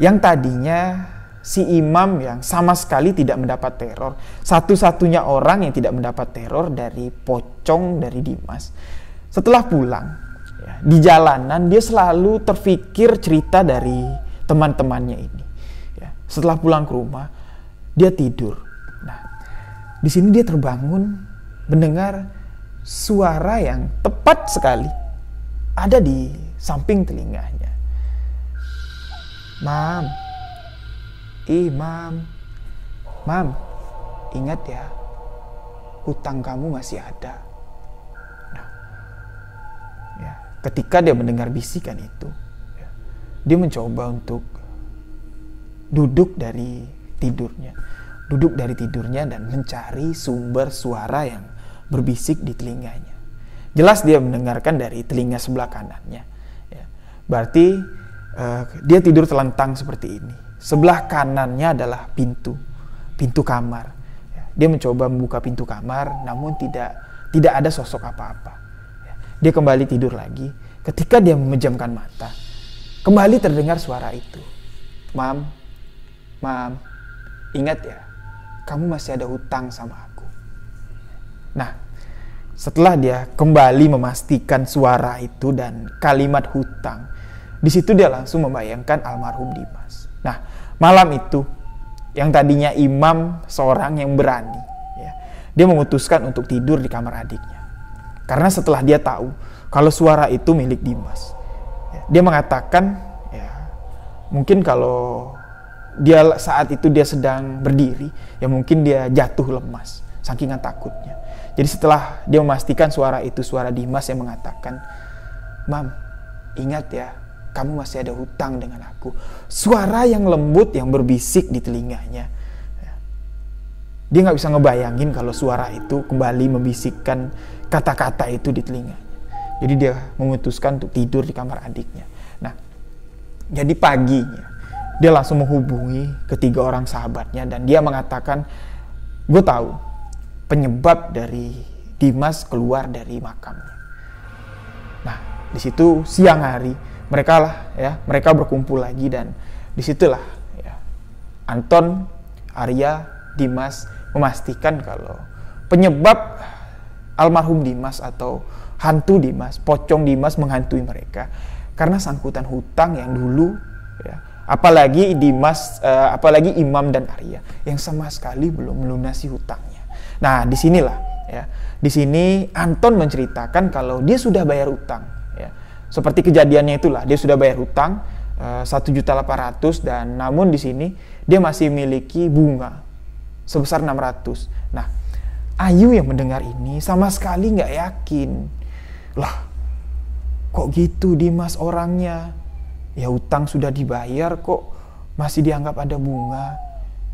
yang tadinya si imam yang sama sekali tidak mendapat teror, satu-satunya orang yang tidak mendapat teror dari pocong dari Dimas, setelah pulang di jalanan dia selalu terfikir cerita dari teman-temannya ini. Ya, setelah pulang ke rumah dia tidur. Nah, di sini dia terbangun mendengar suara yang tepat sekali ada di samping telinganya. Mam, Mam, ingat ya, hutang kamu masih ada. Ketika dia mendengar bisikan itu, dia mencoba untuk duduk dari tidurnya. duduk dari tidurnya dan mencari sumber suara yang berbisik di telinganya. Jelas dia mendengarkan dari telinga sebelah kanannya. Ya. Berarti dia tidur telentang seperti ini. Sebelah kanannya adalah pintu kamar. Ya. Dia mencoba membuka pintu kamar, namun tidak ada sosok apa-apa. Ya. Dia kembali tidur lagi. Ketika dia memejamkan mata, kembali terdengar suara itu. Mam, ingat ya, kamu masih ada hutang sama aku. Nah, setelah dia kembali memastikan suara itu dan kalimat hutang, di situ dia langsung membayangkan almarhum Dimas. Nah, malam itu yang tadinya imam seorang yang berani, ya, dia memutuskan untuk tidur di kamar adiknya. Karena setelah dia tahu kalau suara itu milik Dimas, ya, dia mengatakan, ya, mungkin kalau dia saat itu dia sedang berdiri, ya mungkin dia jatuh lemas saking takutnya. Jadi setelah dia memastikan suara itu suara Dimas yang mengatakan, Mam, ingat ya, kamu masih ada hutang dengan aku. Suara yang lembut yang berbisik di telinganya. Dia gak bisa ngebayangin kalau suara itu kembali membisikkan kata-kata itu di telinganya. Jadi dia memutuskan untuk tidur di kamar adiknya. Nah, jadi paginya dia langsung menghubungi ketiga orang sahabatnya dan dia mengatakan, gue tahu penyebab dari Dimas keluar dari makamnya. Nah, di situ siang hari mereka berkumpul lagi dan disitulah ya, Anton, Arya, Dimas memastikan kalau penyebab almarhum Dimas atau hantu Dimas, pocong Dimas menghantui mereka karena sangkutan hutang yang dulu ya, apalagi Imam dan Arya yang sama sekali belum melunasi hutangnya. Nah, disinilah ya. Di sini Anton menceritakan kalau dia sudah bayar utang. Ya. Seperti kejadiannya itulah, dia sudah bayar utang 1.800.000 dan namun di sini dia masih memiliki bunga sebesar 600. Nah, Ayu yang mendengar ini sama sekali nggak yakin. Lah, kok gitu Dimas orangnya? Ya utang sudah dibayar kok masih dianggap ada bunga.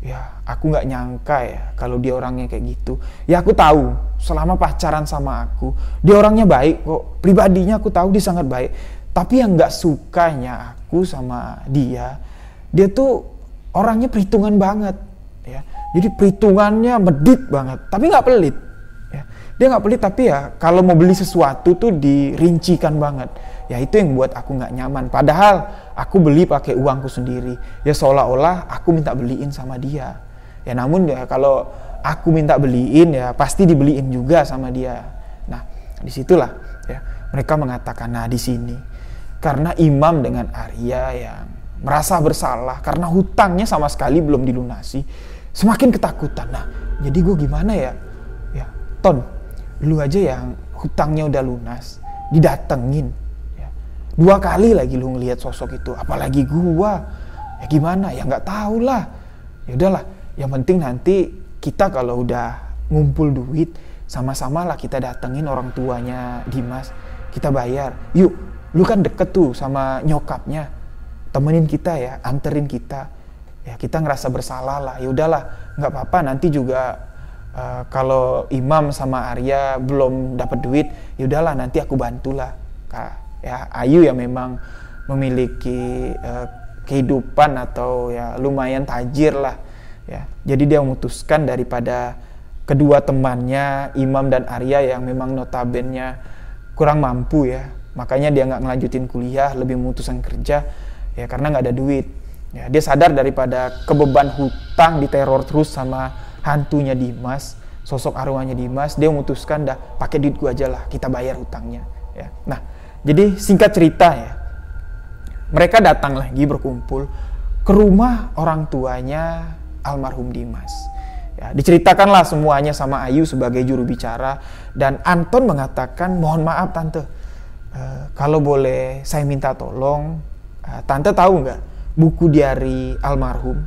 Ya, aku nggak nyangka ya kalau dia orangnya kayak gitu. Ya aku tahu selama pacaran sama aku, dia orangnya baik kok. Pribadinya aku tahu dia sangat baik. Tapi yang nggak sukanya aku sama dia tuh orangnya perhitungan banget. Ya, jadi perhitungannya medit banget. Tapi nggak pelit. Ya, dia nggak pelit tapi ya kalau mau beli sesuatu tuh dirincikan banget. Ya itu yang buat aku nggak nyaman. Padahal aku beli pakai uangku sendiri. Ya seolah-olah aku minta beliin sama dia. Ya namun ya kalau aku minta beliin ya pasti dibeliin juga sama dia. Nah disitulah ya mereka mengatakan, nah di sini karena Imam dengan Arya yang merasa bersalah karena hutangnya sama sekali belum dilunasi, semakin ketakutan. Nah jadi gue gimana ya? Ya Ton, lu aja yang hutangnya udah lunas didatengin. 2 kali lagi lu ngelihat sosok itu, apalagi gua. Ya gimana? Ya nggak tahu lah. Ya udahlah, yang penting nanti kita kalau udah ngumpul duit, sama-sama lah kita datengin orang tuanya Dimas, kita bayar. Yuk, lu kan deket tuh sama nyokapnya, temenin kita ya, anterin kita. Ya kita ngerasa bersalah lah. Ya udahlah, nggak apa-apa. Nanti juga kalau Imam sama Arya belum dapat duit, ya udahlah nanti aku bantulah. Ya Ayu yang memang memiliki kehidupan atau ya lumayan tajir lah ya. Jadi dia memutuskan daripada kedua temannya Imam dan Arya yang memang notabene kurang mampu ya, makanya dia nggak ngelanjutin kuliah, lebih memutuskan kerja ya karena nggak ada duit ya. Dia sadar daripada kebeban hutang diteror terus sama hantunya Dimas, sosok arwahnya Dimas, dia memutuskan dah pakai duit gua aja lah, kita bayar hutangnya ya. Nah jadi singkat cerita ya, mereka datang lagi berkumpul ke rumah orang tuanya almarhum Dimas. Ya, diceritakanlah semuanya sama Ayu sebagai juru bicara dan Anton mengatakan, mohon maaf tante, kalau boleh saya minta tolong, tante tahu nggak buku diari almarhum?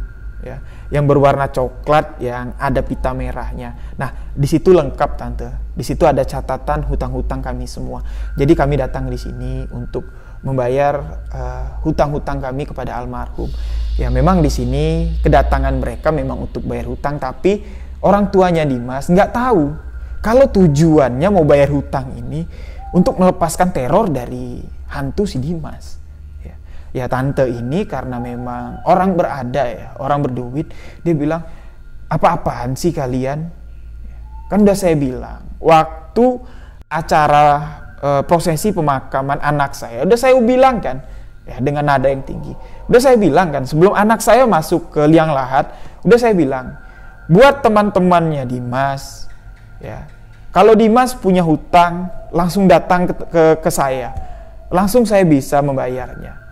ya, yang berwarna coklat yang ada pita merahnya. Nah, di situ lengkap tante. Di situ ada catatan hutang-hutang kami semua. Jadi kami datang di sini untuk membayar hutang-hutang kami kepada almarhum. Ya, memang di sini kedatangan mereka memang untuk bayar hutang, tapi orang tuanya Dimas nggak tahu kalau tujuannya mau bayar hutang ini untuk melepaskan teror dari hantu si Dimas. Ya tante ini karena memang orang berada ya, orang berduit, dia bilang, apa-apaan sih kalian? Kan udah saya bilang, waktu acara prosesi pemakaman anak saya, udah saya bilang kan, ya dengan nada yang tinggi, udah saya bilang kan, sebelum anak saya masuk ke liang lahat, udah saya bilang, buat teman-temannya Dimas, ya, kalau Dimas punya hutang, langsung datang ke saya, langsung saya bisa membayarnya.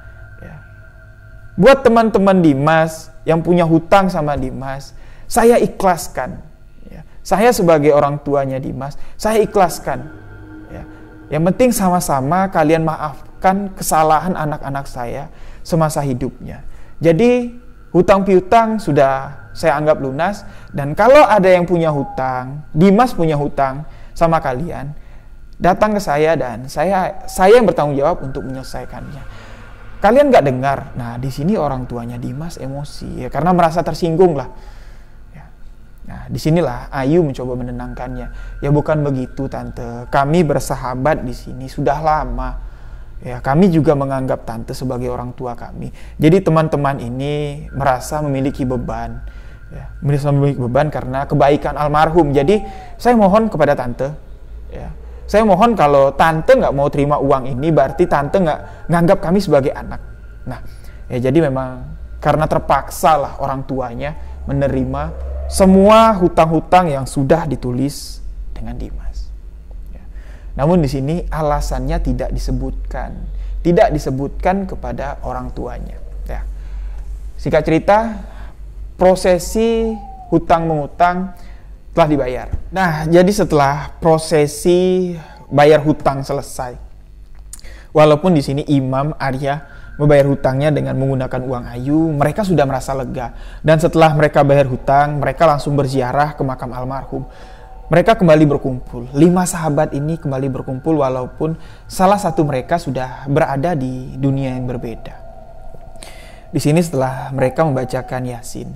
Buat teman-teman Dimas yang punya hutang sama Dimas, saya ikhlaskan. Ya. Saya sebagai orang tuanya Dimas, saya ikhlaskan. Ya. Yang penting sama-sama kalian maafkan kesalahan anak-anak saya semasa hidupnya. Jadi hutang piutang sudah saya anggap lunas. Dan kalau ada yang punya hutang, Dimas punya hutang sama kalian, datang ke saya dan saya yang bertanggung jawab untuk menyelesaikannya. Kalian nggak dengar. Nah, di sini orang tuanya Dimas emosi ya, karena merasa tersinggung lah. Ya. Nah, disinilah Ayu mencoba menenangkannya. Ya bukan begitu tante. Kami bersahabat di sini sudah lama. Ya, kami juga menganggap tante sebagai orang tua kami. Jadi teman-teman ini merasa memiliki beban. Ya, merasa memiliki beban karena kebaikan almarhum. Jadi saya mohon kepada tante. Ya. Saya mohon kalau tante nggak mau terima uang ini, berarti tante nggak nganggap kami sebagai anak. Nah, ya jadi memang karena terpaksa lah orang tuanya menerima semua hutang-hutang yang sudah ditulis dengan Dimas. Ya. Namun di sini alasannya tidak disebutkan kepada orang tuanya. Ya. Singkat cerita, prosesi hutang mengutang telah dibayar. Nah, jadi setelah prosesi bayar hutang selesai, walaupun di sini Imam Arya membayar hutangnya dengan menggunakan uang Ayu, mereka sudah merasa lega. Dan setelah mereka bayar hutang, mereka langsung berziarah ke makam almarhum. Mereka kembali berkumpul. 5 sahabat ini kembali berkumpul walaupun salah satu mereka sudah berada di dunia yang berbeda. Di sini setelah mereka membacakan Yasin,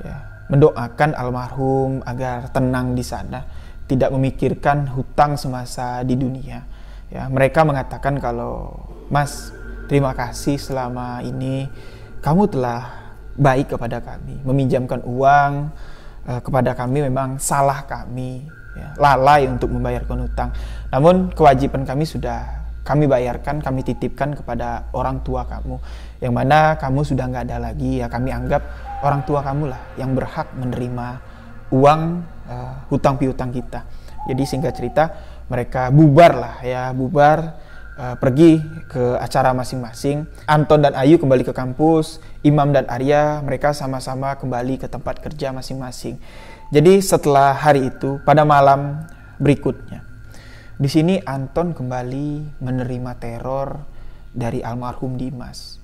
ya, mendoakan almarhum agar tenang di sana, tidak memikirkan hutang semasa di dunia. Ya, mereka mengatakan kalau, Mas, terima kasih selama ini kamu telah baik kepada kami, meminjamkan uang kepada kami memang salah kami, ya, lalai untuk membayarkan hutang. Namun kewajiban kami sudah kami bayarkan, kami titipkan kepada orang tua kamu, yang mana kamu sudah nggak ada lagi, ya kami anggap orang tua kamu lah yang berhak menerima uang hutang piutang kita. Jadi singkat cerita, mereka bubar pergi ke acara masing-masing. Anton dan Ayu kembali ke kampus, Imam dan Arya mereka sama-sama kembali ke tempat kerja masing-masing. Jadi setelah hari itu, pada malam berikutnya, di sini Anton kembali menerima teror dari almarhum Dimas.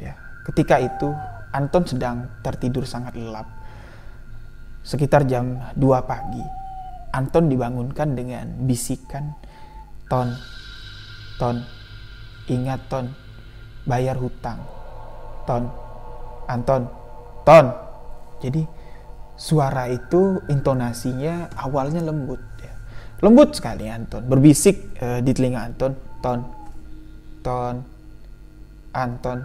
Ya, ketika itu Anton sedang tertidur sangat lelap. Sekitar jam 2 pagi, Anton dibangunkan dengan bisikan, Ton, ingat Ton, bayar hutang. Ton, Anton, Ton. Jadi suara itu intonasinya awalnya lembut. Ya. Lembut sekali Anton, berbisik di telinga Anton, Ton, Anton,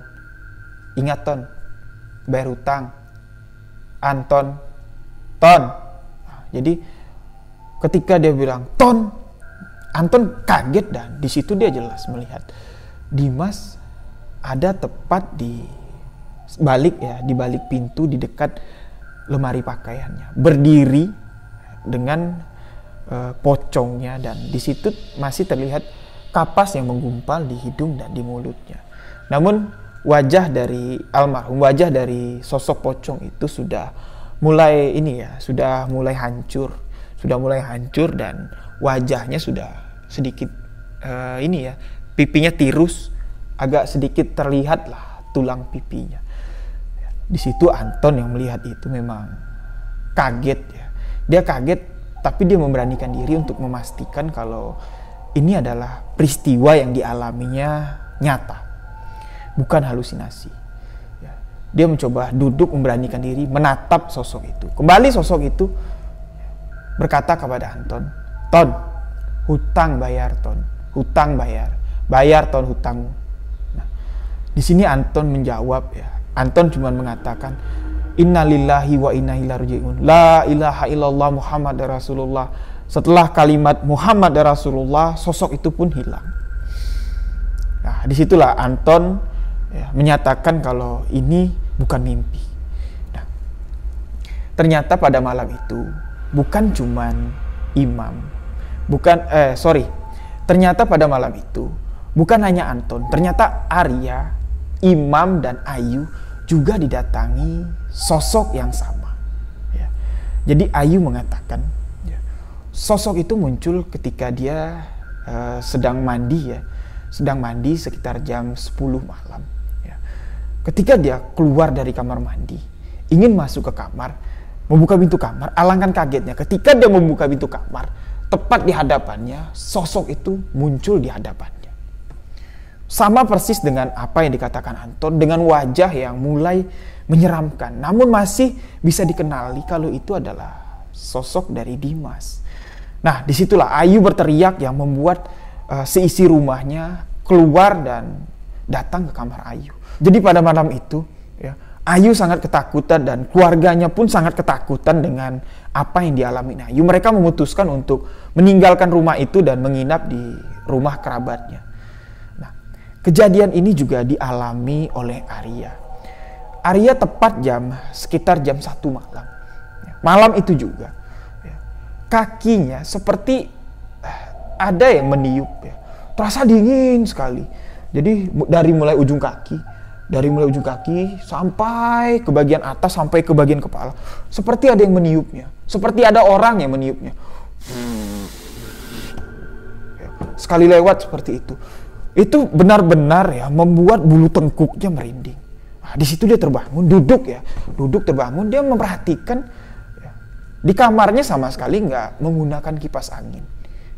ingat Ton, bayar hutang. Anton, Ton. Nah, jadi ketika dia bilang Ton, Anton kaget dan di situ dia jelas melihat Dimas ada tepat di balik pintu di dekat lemari pakaiannya, berdiri dengan pocongnya, dan di situ masih terlihat kapas yang menggumpal di hidung dan di mulutnya. Namun wajah dari almarhum, wajah dari sosok pocong itu sudah mulai hancur dan wajahnya sudah sedikit pipinya tirus, agak sedikit terlihat lah tulang pipinya. Di situ Anton yang melihat itu memang kaget ya. Dia kaget, tapi dia memberanikan diri untuk memastikan kalau ini adalah peristiwa yang dialaminya nyata, bukan halusinasi. Ya. Dia mencoba duduk, memberanikan diri, menatap sosok itu. Kembali sosok itu berkata kepada Anton, "Ton, hutang bayar Ton, hutang bayar, bayar Ton hutangmu." Nah, di sini Anton menjawab ya. Anton cuma mengatakan, "Innalillahi wa inna ilaihi raji'un. La ilaha illallah Muhammad Rasulullah." Setelah kalimat Muhammad Rasulullah, sosok itu pun hilang. Nah, disitulah Anton ya, menyatakan kalau ini bukan mimpi. Nah, ternyata pada malam itu bukan cuman Imam, ternyata pada malam itu bukan hanya Anton, ternyata Arya, Imam dan Ayu juga didatangi sosok yang sama. Ya. Jadi Ayu mengatakan, ya, sosok itu muncul ketika dia sedang mandi ya, sedang mandi sekitar jam 10 malam. Ya. Ketika dia keluar dari kamar mandi, ingin masuk ke kamar, membuka pintu kamar, alangkah kagetnya ketika dia membuka pintu kamar, tepat di hadapannya, sosok itu muncul di hadapannya. Sama persis dengan apa yang dikatakan Anton, dengan wajah yang mulai menyeramkan, namun masih bisa dikenali kalau itu adalah sosok dari Dimas. Nah, disitulah Ayu berteriak yang membuat seisi rumahnya keluar dan datang ke kamar Ayu. Jadi pada malam itu, ya, Ayu sangat ketakutan dan keluarganya pun sangat ketakutan dengan apa yang dialami Ayu. Mereka memutuskan untuk meninggalkan rumah itu dan menginap di rumah kerabatnya. Kejadian ini juga dialami oleh Arya. Arya tepat sekitar jam 1 malam. Malam itu juga, ya, kakinya seperti ada yang meniup. Ya. Terasa dingin sekali. Jadi dari mulai ujung kaki sampai ke bagian atas, sampai ke bagian kepala. Seperti ada yang meniupnya. Seperti ada orang yang meniupnya. Ya, sekali lewat seperti itu. Itu benar-benar ya membuat bulu tengkuknya merinding. Nah, di situ dia terbangun, duduk terbangun, dia memperhatikan ya, di kamarnya sama sekali nggak menggunakan kipas angin.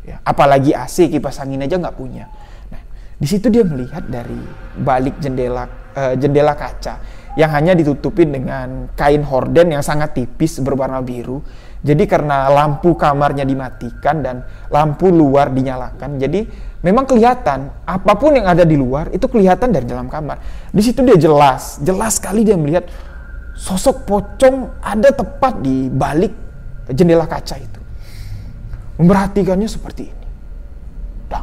Ya, apalagi AC, kipas angin aja nggak punya. Nah, di situ dia melihat dari balik jendela kaca yang hanya ditutupin dengan kain horden yang sangat tipis berwarna biru. Jadi karena lampu kamarnya dimatikan dan lampu luar dinyalakan, jadi memang kelihatan apapun yang ada di luar itu kelihatan dari dalam kamar. Di situ dia jelas sekali dia melihat sosok pocong ada tepat di balik jendela kaca itu. Memperhatikannya seperti ini. Nah,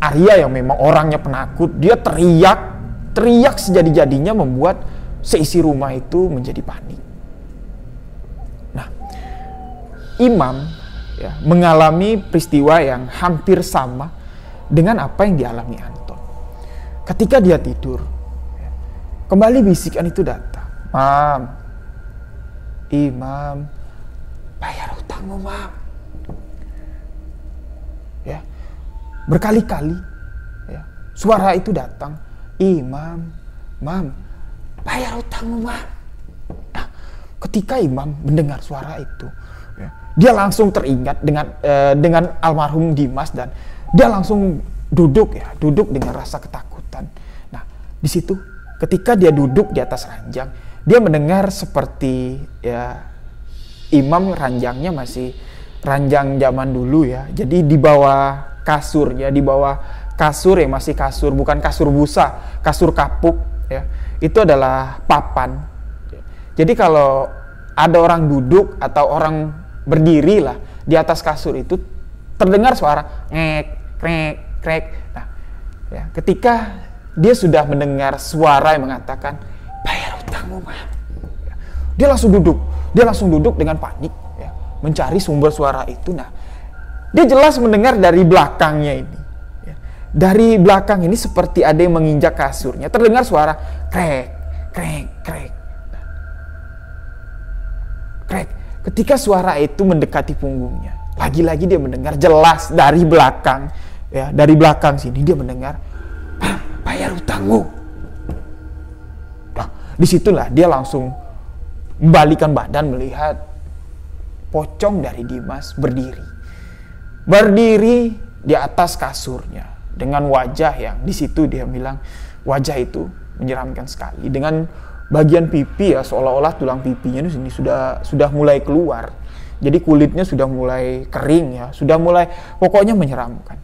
Arya yang memang orangnya penakut, dia teriak sejadi-jadinya membuat seisi rumah itu menjadi panik. Imam ya, mengalami peristiwa yang hampir sama dengan apa yang dialami Anton. Ketika dia tidur, ya, kembali bisikan itu datang. Imam, bayar hutangmu, Mam. Ya, berkali-kali ya, suara itu datang. Imam, Mam, bayar hutangmu, Mam. Nah, ketika Imam mendengar suara itu, dia langsung teringat dengan almarhum Dimas dan dia langsung duduk dengan rasa ketakutan. Nah, di situ ketika dia duduk di atas ranjang, dia mendengar seperti ya Imam ranjangnya masih ranjang zaman dulu ya. Jadi di bawah kasur ya, di bawah kasur yang masih kasur, bukan kasur busa, kasur kapuk ya. Itu adalah papan. Jadi kalau ada orang duduk atau orang berdiri lah di atas kasur itu terdengar suara ngek, krek, krek. Nah, ya, ketika dia sudah mendengar suara yang mengatakan bayar hutangmu, Mam, dia langsung duduk dengan panik, ya, mencari sumber suara itu. Nah, dia jelas mendengar dari belakangnya ini, ya. Dari belakang ini seperti ada yang menginjak kasurnya, terdengar suara krek, krek, krek, krek. Ketika suara itu mendekati punggungnya, lagi-lagi dia mendengar jelas dari belakang, ya, dari belakang sini dia mendengar, bayar hutangmu. Nah, disitulah dia langsung membalikan badan melihat pocong dari Dimas berdiri di atas kasurnya dengan wajah yang di situ dia bilang wajah itu menyeramkan sekali, dengan bagian pipi ya seolah-olah tulang pipinya di sini sudah mulai keluar, jadi kulitnya sudah mulai kering ya, sudah mulai pokoknya menyeramkan.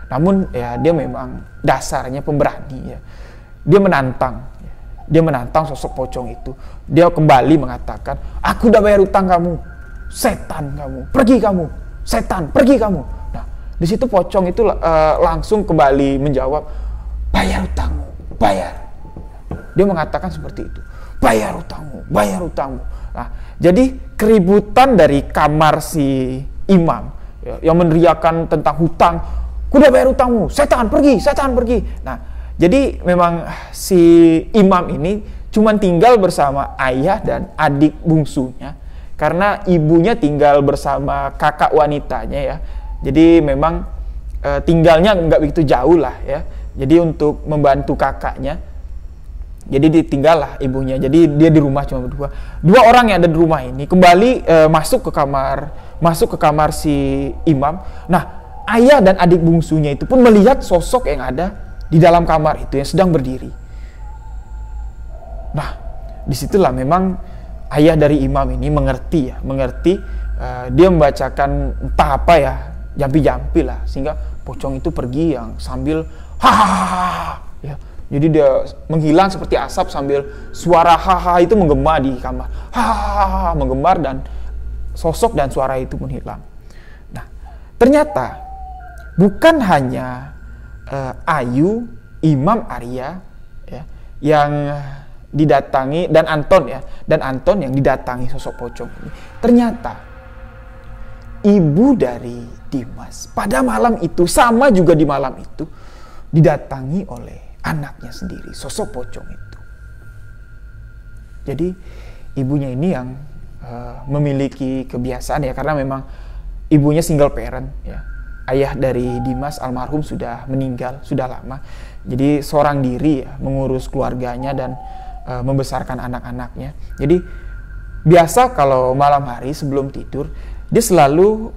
Namun ya dia memang dasarnya pemberani ya, dia menantang sosok pocong itu. Dia kembali mengatakan, aku udah bayar utang kamu, setan kamu, pergi kamu, setan, pergi kamu. Nah, di situ pocong itu langsung kembali menjawab, bayar utangmu, bayar. Dia mengatakan seperti itu, bayar utangmu, bayar utangmu. Nah, jadi keributan dari kamar si imam ya, yang meneriakan tentang hutang, kuda bayar utangmu, setan pergi, setan pergi. Nah, jadi memang si imam ini cuma tinggal bersama ayah dan adik bungsunya, karena ibunya tinggal bersama kakak wanitanya ya. Jadi memang tinggalnya nggak begitu jauh lah ya. Jadi untuk membantu kakaknya, jadi ditinggallah ibunya. Jadi dia di rumah cuma berdua. Dua orang yang ada di rumah ini kembali masuk ke kamar si imam. Nah, ayah dan adik bungsunya itu pun melihat sosok yang ada di dalam kamar itu yang sedang berdiri. Nah, disitulah memang ayah dari imam ini mengerti. Dia membacakan entah apa ya, jampi-jampi lah, sehingga pocong itu pergi yang sambil hahaha ya. Jadi dia menghilang seperti asap sambil suara hahaha itu menggema di kamar. Hahaha menggemar dan sosok dan suara itu menghilang. Nah, ternyata bukan hanya Ayu, Imam Arya ya, yang didatangi dan Anton yang didatangi sosok pocong ini. Ternyata ibu dari Dimas pada malam itu, sama juga di malam itu, didatangi oleh anaknya sendiri, sosok pocong itu. Jadi ibunya ini yang memiliki kebiasaan ya, karena memang ibunya single parent ya. Ayah dari Dimas almarhum sudah meninggal, sudah lama. Jadi seorang diri ya, mengurus keluarganya dan membesarkan anak-anaknya. Jadi biasa kalau malam hari sebelum tidur, dia selalu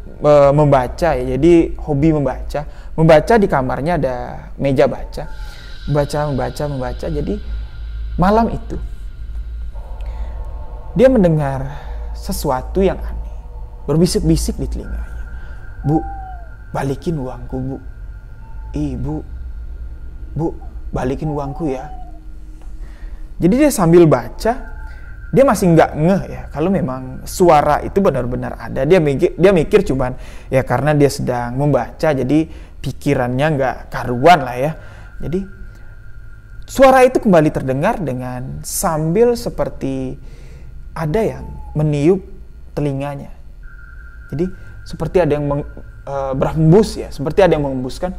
membaca ya. Jadi hobi membaca. Membaca di kamarnya ada meja baca. Membaca. Jadi malam itu dia mendengar sesuatu yang aneh, berbisik-bisik di telinganya. Bu, balikin uangku, Bu. Bu, balikin uangku ya. Jadi dia sambil baca, dia masih nggak ngeh ya kalau memang suara itu benar-benar ada. Dia mikir cuman ya karena dia sedang membaca, jadi pikirannya nggak karuan lah ya. Jadi suara itu kembali terdengar dengan sambil seperti ada yang meniup telinganya. Jadi seperti ada yang berhembus ya, seperti ada yang menghembuskan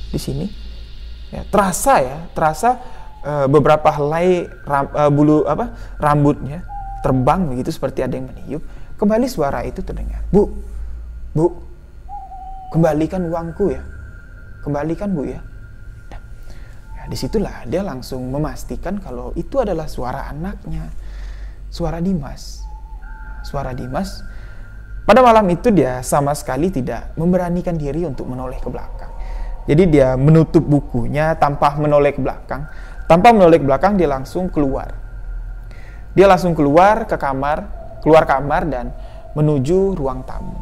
di sini. Ya, terasa beberapa helai rambutnya terbang begitu, seperti ada yang meniup. Kembali suara itu terdengar. Bu, kembalikan uangku ya. Kembalikan, Bu ya. Nah, disitulah dia langsung memastikan kalau itu adalah suara anaknya. Suara Dimas. Pada malam itu dia sama sekali tidak memberanikan diri untuk menoleh ke belakang. Jadi dia menutup bukunya tanpa menoleh ke belakang. Tanpa menoleh ke belakang, dia langsung keluar. Dia langsung keluar kamar dan menuju ruang tamu.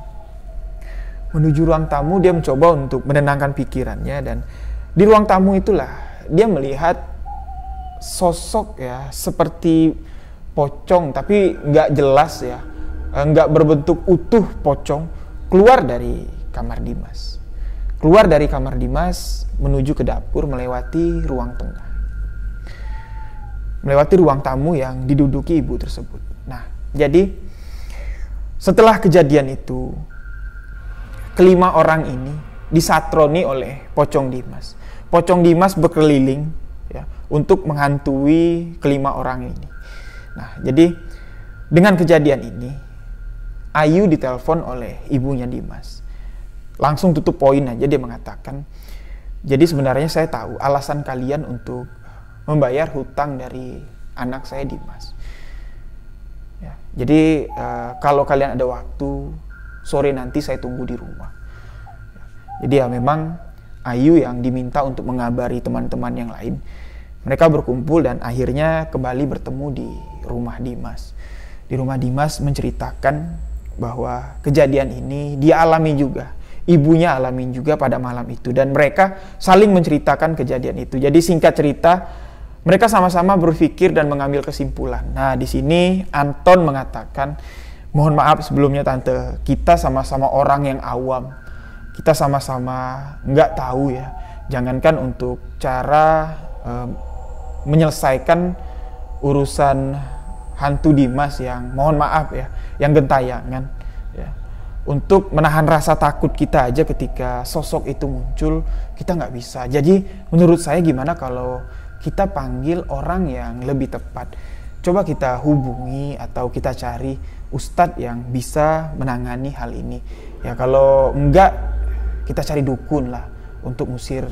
Menuju ruang tamu, dia mencoba untuk menenangkan pikirannya, dan di ruang tamu itulah dia melihat sosok ya seperti pocong, tapi nggak jelas ya, nggak berbentuk utuh pocong, keluar dari kamar Dimas. Keluar dari kamar Dimas menuju ke dapur, melewati ruang tengah. Melewati ruang tamu yang diduduki ibu tersebut. Nah, jadi setelah kejadian itu, kelima orang ini disatroni oleh pocong Dimas. Pocong Dimas berkeliling ya, untuk menghantui kelima orang ini. Nah, jadi dengan kejadian ini, Ayu ditelepon oleh ibunya Dimas. Langsung tutup poin aja, dia mengatakan, jadi sebenarnya saya tahu alasan kalian untuk membayar hutang dari anak saya Dimas. Ya, jadi kalau kalian ada waktu sore nanti saya tunggu di rumah. Jadi ya memang Ayu yang diminta untuk mengabari teman-teman yang lain. Mereka berkumpul dan akhirnya kembali bertemu di rumah Dimas. Di rumah Dimas menceritakan bahwa kejadian ini dia alami juga. Ibunya alami juga pada malam itu. Dan mereka saling menceritakan kejadian itu. Jadi singkat cerita, mereka sama-sama berpikir dan mengambil kesimpulan. Nah, di sini Anton mengatakan, mohon maaf sebelumnya tante, kita sama-sama orang yang awam. Kita sama-sama nggak tahu ya. Jangankan untuk cara menyelesaikan urusan hantu Dimas yang mohon maaf ya, yang gentayangan. Ya. Untuk menahan rasa takut kita aja ketika sosok itu muncul, kita nggak bisa. Jadi menurut saya gimana kalau kita panggil orang yang lebih tepat. Coba kita hubungi atau kita cari ustadz yang bisa menangani hal ini. Ya kalau enggak, kita cari dukun lah untuk ngusir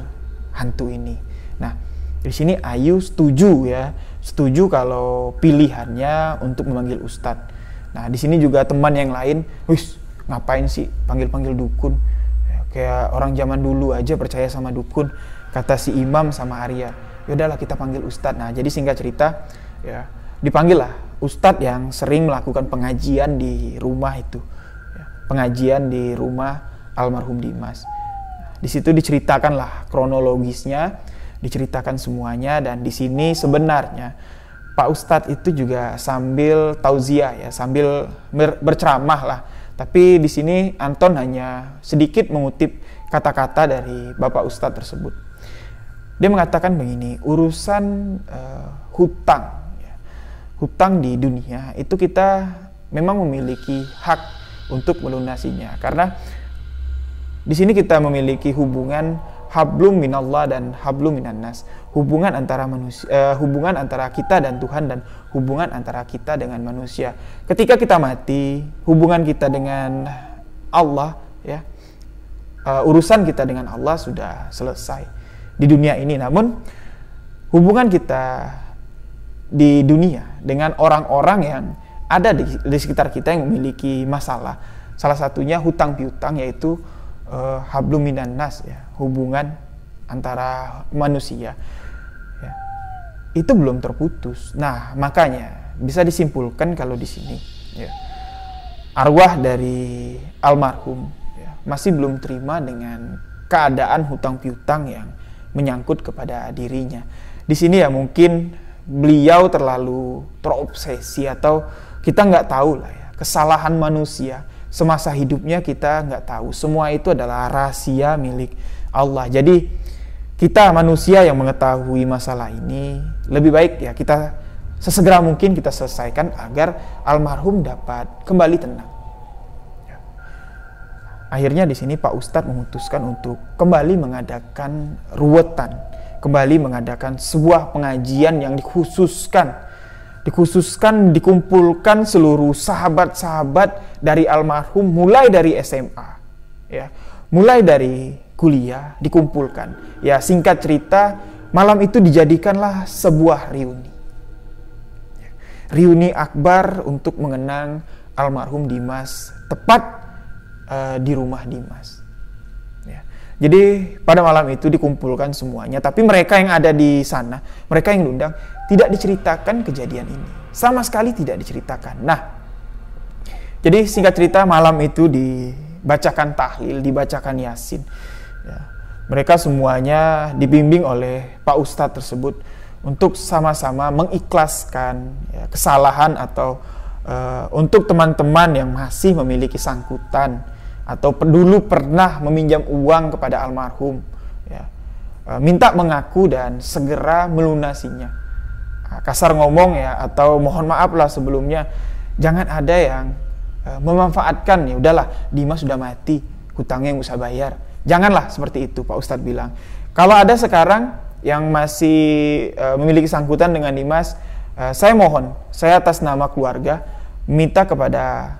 hantu ini. Nah, di sini Ayu setuju ya. Setuju kalau pilihannya untuk memanggil ustadz. Nah, di sini juga teman yang lain, wis ngapain sih panggil-panggil dukun? Ya, kayak orang zaman dulu aja percaya sama dukun, kata si Imam sama Arya. Yaudahlah kita panggil ustadz. Nah, jadi singkat cerita ya dipanggil lah ustadz yang sering melakukan pengajian di rumah itu ya, pengajian di rumah almarhum Dimas. Nah, di situ diceritakanlah kronologisnya, diceritakan semuanya. Dan di sini sebenarnya Pak Ustadz itu juga sambil tauziah ya, sambil berceramah lah. Tapi di sini Anton hanya sedikit mengutip kata-kata dari Bapak Ustadz tersebut. Dia mengatakan begini, urusan hutang, ya, hutang di dunia itu kita memang memiliki hak untuk melunasinya. Karena di sini kita memiliki hubungan hablum minallah dan hablum minannas, hubungan antara manusia, hubungan antara kita dan Tuhan dan hubungan antara kita dengan manusia. Ketika kita mati, hubungan kita dengan Allah, ya, urusan kita dengan Allah sudah selesai di dunia ini. Namun hubungan kita di dunia dengan orang-orang yang ada di sekitar kita yang memiliki masalah, salah satunya hutang piutang, yaitu hablum minannas ya, hubungan antara manusia ya, itu belum terputus. Nah, makanya bisa disimpulkan kalau di sini ya, arwah dari almarhum ya, masih belum terima dengan keadaan hutang piutang yang menyangkut kepada dirinya. Di sini ya mungkin beliau terlalu terobsesi, atau kita nggak tahu lah ya, kesalahan manusia semasa hidupnya kita nggak tahu. Semua itu adalah rahasia milik Allah. Jadi kita manusia yang mengetahui masalah ini, lebih baik ya kita sesegera mungkin kita selesaikan agar almarhum dapat kembali tenang. Akhirnya di sini Pak Ustadz memutuskan untuk kembali mengadakan ruwetan, kembali mengadakan sebuah pengajian yang dikumpulkan seluruh sahabat-sahabat dari almarhum, mulai dari SMA, ya, mulai dari kuliah dikumpulkan. Ya, singkat cerita, malam itu dijadikanlah sebuah reuni akbar untuk mengenang almarhum Dimas, tepat di rumah Dimas. Ya. Jadi pada malam itu dikumpulkan semuanya, tapi mereka yang ada di sana, mereka yang diundang, tidak diceritakan kejadian ini, sama sekali tidak diceritakan. Nah, jadi singkat cerita malam itu dibacakan tahlil, dibacakan yasin. Ya. Mereka semuanya dibimbing oleh Pak Ustadz tersebut untuk sama-sama mengikhlaskan ya, kesalahan atau untuk teman-teman yang masih memiliki sangkutan atau dulu pernah meminjam uang kepada almarhum, ya, minta mengaku dan segera melunasinya. Kasar ngomong ya, atau mohon maaf lah sebelumnya, jangan ada yang memanfaatkan, ya udahlah Dimas sudah mati, hutangnya yang usah bayar. Janganlah seperti itu, Pak Ustadz bilang. Kalau ada sekarang yang masih memiliki sangkutan dengan Dimas, saya mohon, saya atas nama keluarga minta kepada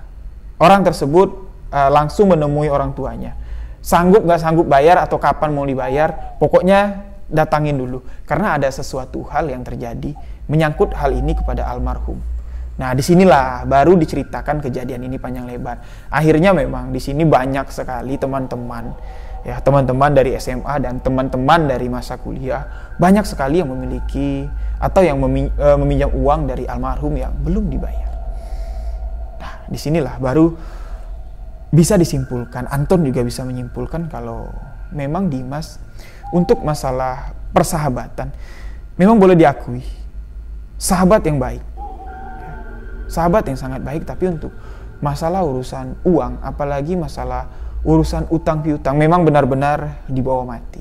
orang tersebut langsung menemui orang tuanya. Sanggup gak sanggup bayar atau kapan mau dibayar, pokoknya datangin dulu karena ada sesuatu hal yang terjadi menyangkut hal ini kepada almarhum. Nah, disinilah baru diceritakan kejadian ini panjang lebar. Akhirnya memang di sini banyak sekali teman-teman, ya teman-teman dari SMA dan teman-teman dari masa kuliah, banyak sekali yang memiliki atau yang meminjam uang dari almarhum yang belum dibayar. Nah, disinilah baru bisa disimpulkan, Anton juga bisa menyimpulkan kalau memang Dimas untuk masalah persahabatan memang boleh diakui sahabat yang baik, sahabat yang sangat baik, tapi untuk masalah urusan uang, apalagi masalah urusan utang piutang, memang benar-benar dibawa mati.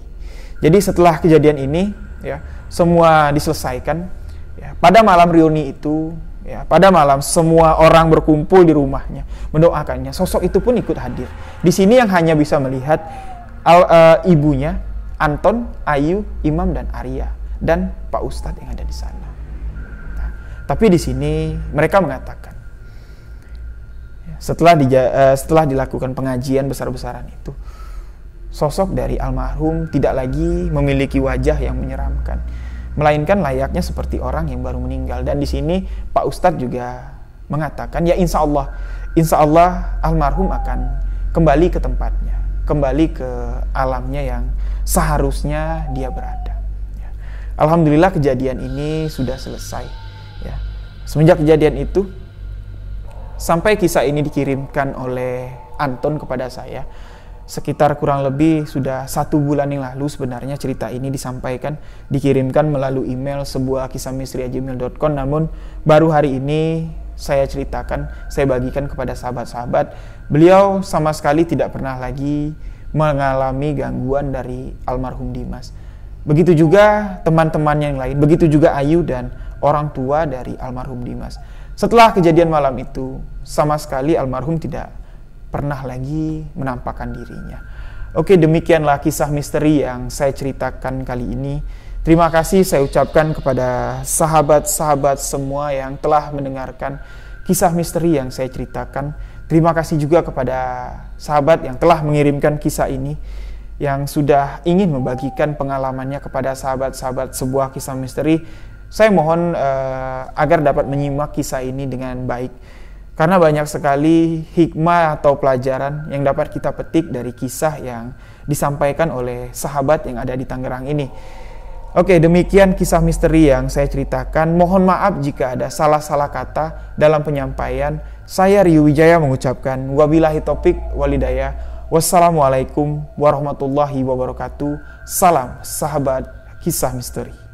Jadi setelah kejadian ini, ya semua diselesaikan. Ya, pada malam reuni itu, ya pada malam semua orang berkumpul di rumahnya, mendoakannya. Sosok itu pun ikut hadir. Di sini yang hanya bisa melihat ibunya, Anton, Ayu, Imam dan Arya, dan Pak Ustadz yang ada di sana. Nah, tapi di sini mereka mengatakan, setelah dilakukan pengajian besar-besaran itu, sosok dari almarhum tidak lagi memiliki wajah yang menyeramkan, melainkan layaknya seperti orang yang baru meninggal. Dan di sini Pak Ustadz juga mengatakan, ya insya Allah almarhum akan kembali ke tempatnya, kembali ke alamnya yang seharusnya dia berada. Ya. Alhamdulillah kejadian ini sudah selesai. Ya. Semenjak kejadian itu, sampai kisah ini dikirimkan oleh Anton kepada saya, sekitar kurang lebih sudah 1 bulan yang lalu sebenarnya cerita ini disampaikan, dikirimkan melalui email sebuah kisahmisteri@gmail.com, namun baru hari ini saya ceritakan, saya bagikan kepada sahabat-sahabat. Beliau sama sekali tidak pernah lagi mengalami gangguan dari almarhum Dimas. Begitu juga teman-teman yang lain, begitu juga Ayu dan orang tua dari almarhum Dimas. Setelah kejadian malam itu, sama sekali almarhum tidak pernah lagi menampakkan dirinya. Oke, demikianlah kisah misteri yang saya ceritakan kali ini. Terima kasih saya ucapkan kepada sahabat-sahabat semua yang telah mendengarkan kisah misteri yang saya ceritakan. Terima kasih juga kepada sahabat yang telah mengirimkan kisah ini, yang sudah ingin membagikan pengalamannya kepada sahabat-sahabat sebuah kisah misteri. Saya mohon agar dapat menyimak kisah ini dengan baik, karena banyak sekali hikmah atau pelajaran yang dapat kita petik dari kisah yang disampaikan oleh sahabat yang ada di Tangerang ini. Oke, demikian kisah misteri yang saya ceritakan. Mohon maaf jika ada salah-salah kata dalam penyampaian. Saya Rio Wijaya mengucapkan wabillahi taufik walhidayah. Wassalamualaikum warahmatullahi wabarakatuh. Salam sahabat kisah misteri.